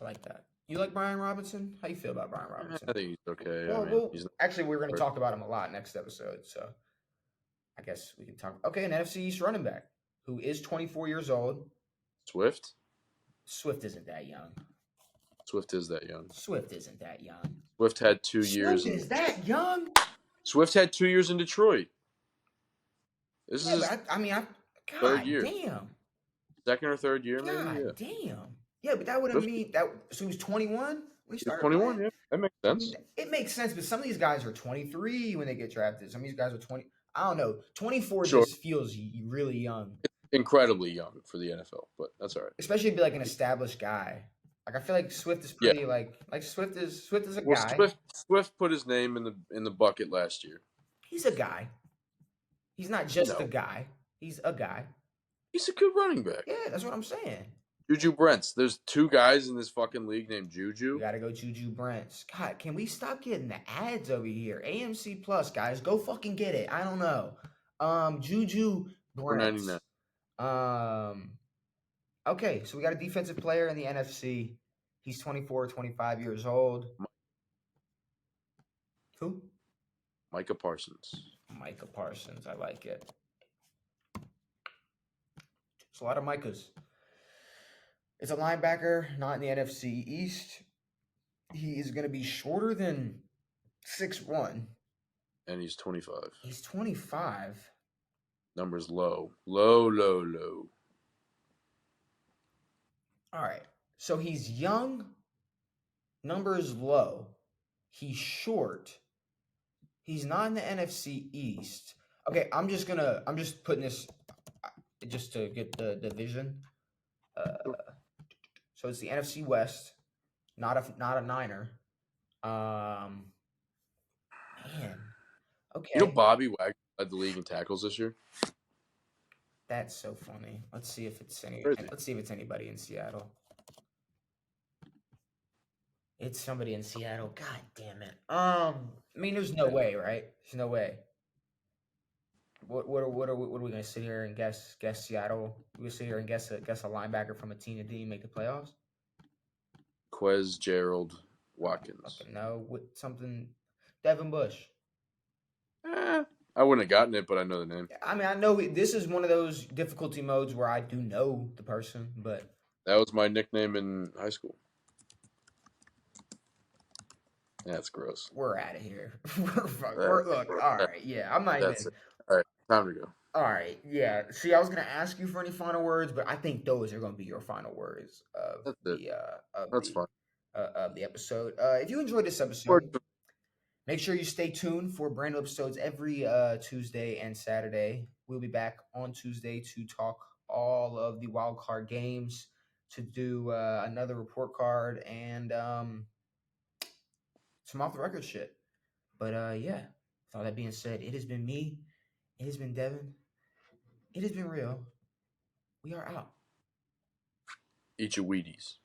I like that. You like Brian Robinson? How you feel about Brian Robinson? I think he's okay. Well, he's not actually, we're going to talk about him a lot next episode. So I guess we can talk. Okay, an NFC East running back who is 24 years old. Swift. Swift isn't that young. Swift is that young. Swift isn't that young. Swift had 2 years. Swift is that young? Swift had 2 years in Detroit. This Yeah, is but God third year. Damn. Second or third year, maybe. God Yeah. damn. Yeah, but that would have mean that. So he was 21 when he started 21. playing? Yeah, that makes sense. It makes sense, but some of these guys are 23 when they get drafted. Some of these guys are 20. I don't know. 24 Sure. just feels really young. Incredibly young for the NFL, but that's all right. Especially to be like an established guy. Like I feel like Swift is pretty like Swift is a guy. Swift put his name in the bucket last year. He's a guy. He's not just a guy. He's a guy. He's a good running back. Yeah, that's what I'm saying. Juju Brents. There's 2 guys in this fucking league named Juju. We gotta go Juju Brents. God, can we stop getting the ads over here? AMC Plus, guys, go fucking get it. I don't know. Juju Brents. Okay, so we got a defensive player in the NFC. He's 24, 25 years old. Who? Micah Parsons. I like it. It's a lot of Micahs. It's a linebacker, not in the NFC East. He is going to be shorter than 6'1". And he's 25. He's 25. Numbers low. Low. All right. So he's young. Numbers low. He's short. He's not in the NFC East. Okay, I'm just putting this just to get the division. So it's the NFC West, not a Niner. Man. Okay. You know Bobby Wagner led the league in tackles this year? That's so funny. Let's see if it's anybody in Seattle. It's somebody in Seattle. God damn it. I mean, there's no way, right? There's no way. What are we gonna sit here and guess Seattle? We gonna sit here and guess a linebacker from a team that didn't make the playoffs? Quez Gerald Watkins. No, with something. Devin Bush. I wouldn't have gotten it, but I know the name. I mean, I know this is one of those difficulty modes where I do know the person, but That was my nickname in high school. That's gross. we're out of here. That, Look, all that, right, yeah, I'm not that's even. it. All right, time to go. All right, yeah. See, I was gonna ask you for any final words, but I think those are gonna be your final words of That's it. the That's fine. of the episode. If you enjoyed this Or- episode, make sure you stay tuned for brand new episodes every Tuesday and Saturday. We'll be back on Tuesday to talk all of the wild card games, to do another report card, and some off the record shit. But yeah, with all that being said, it has been me. It has been Devin. It has been real. We are out. Eat your Wheaties.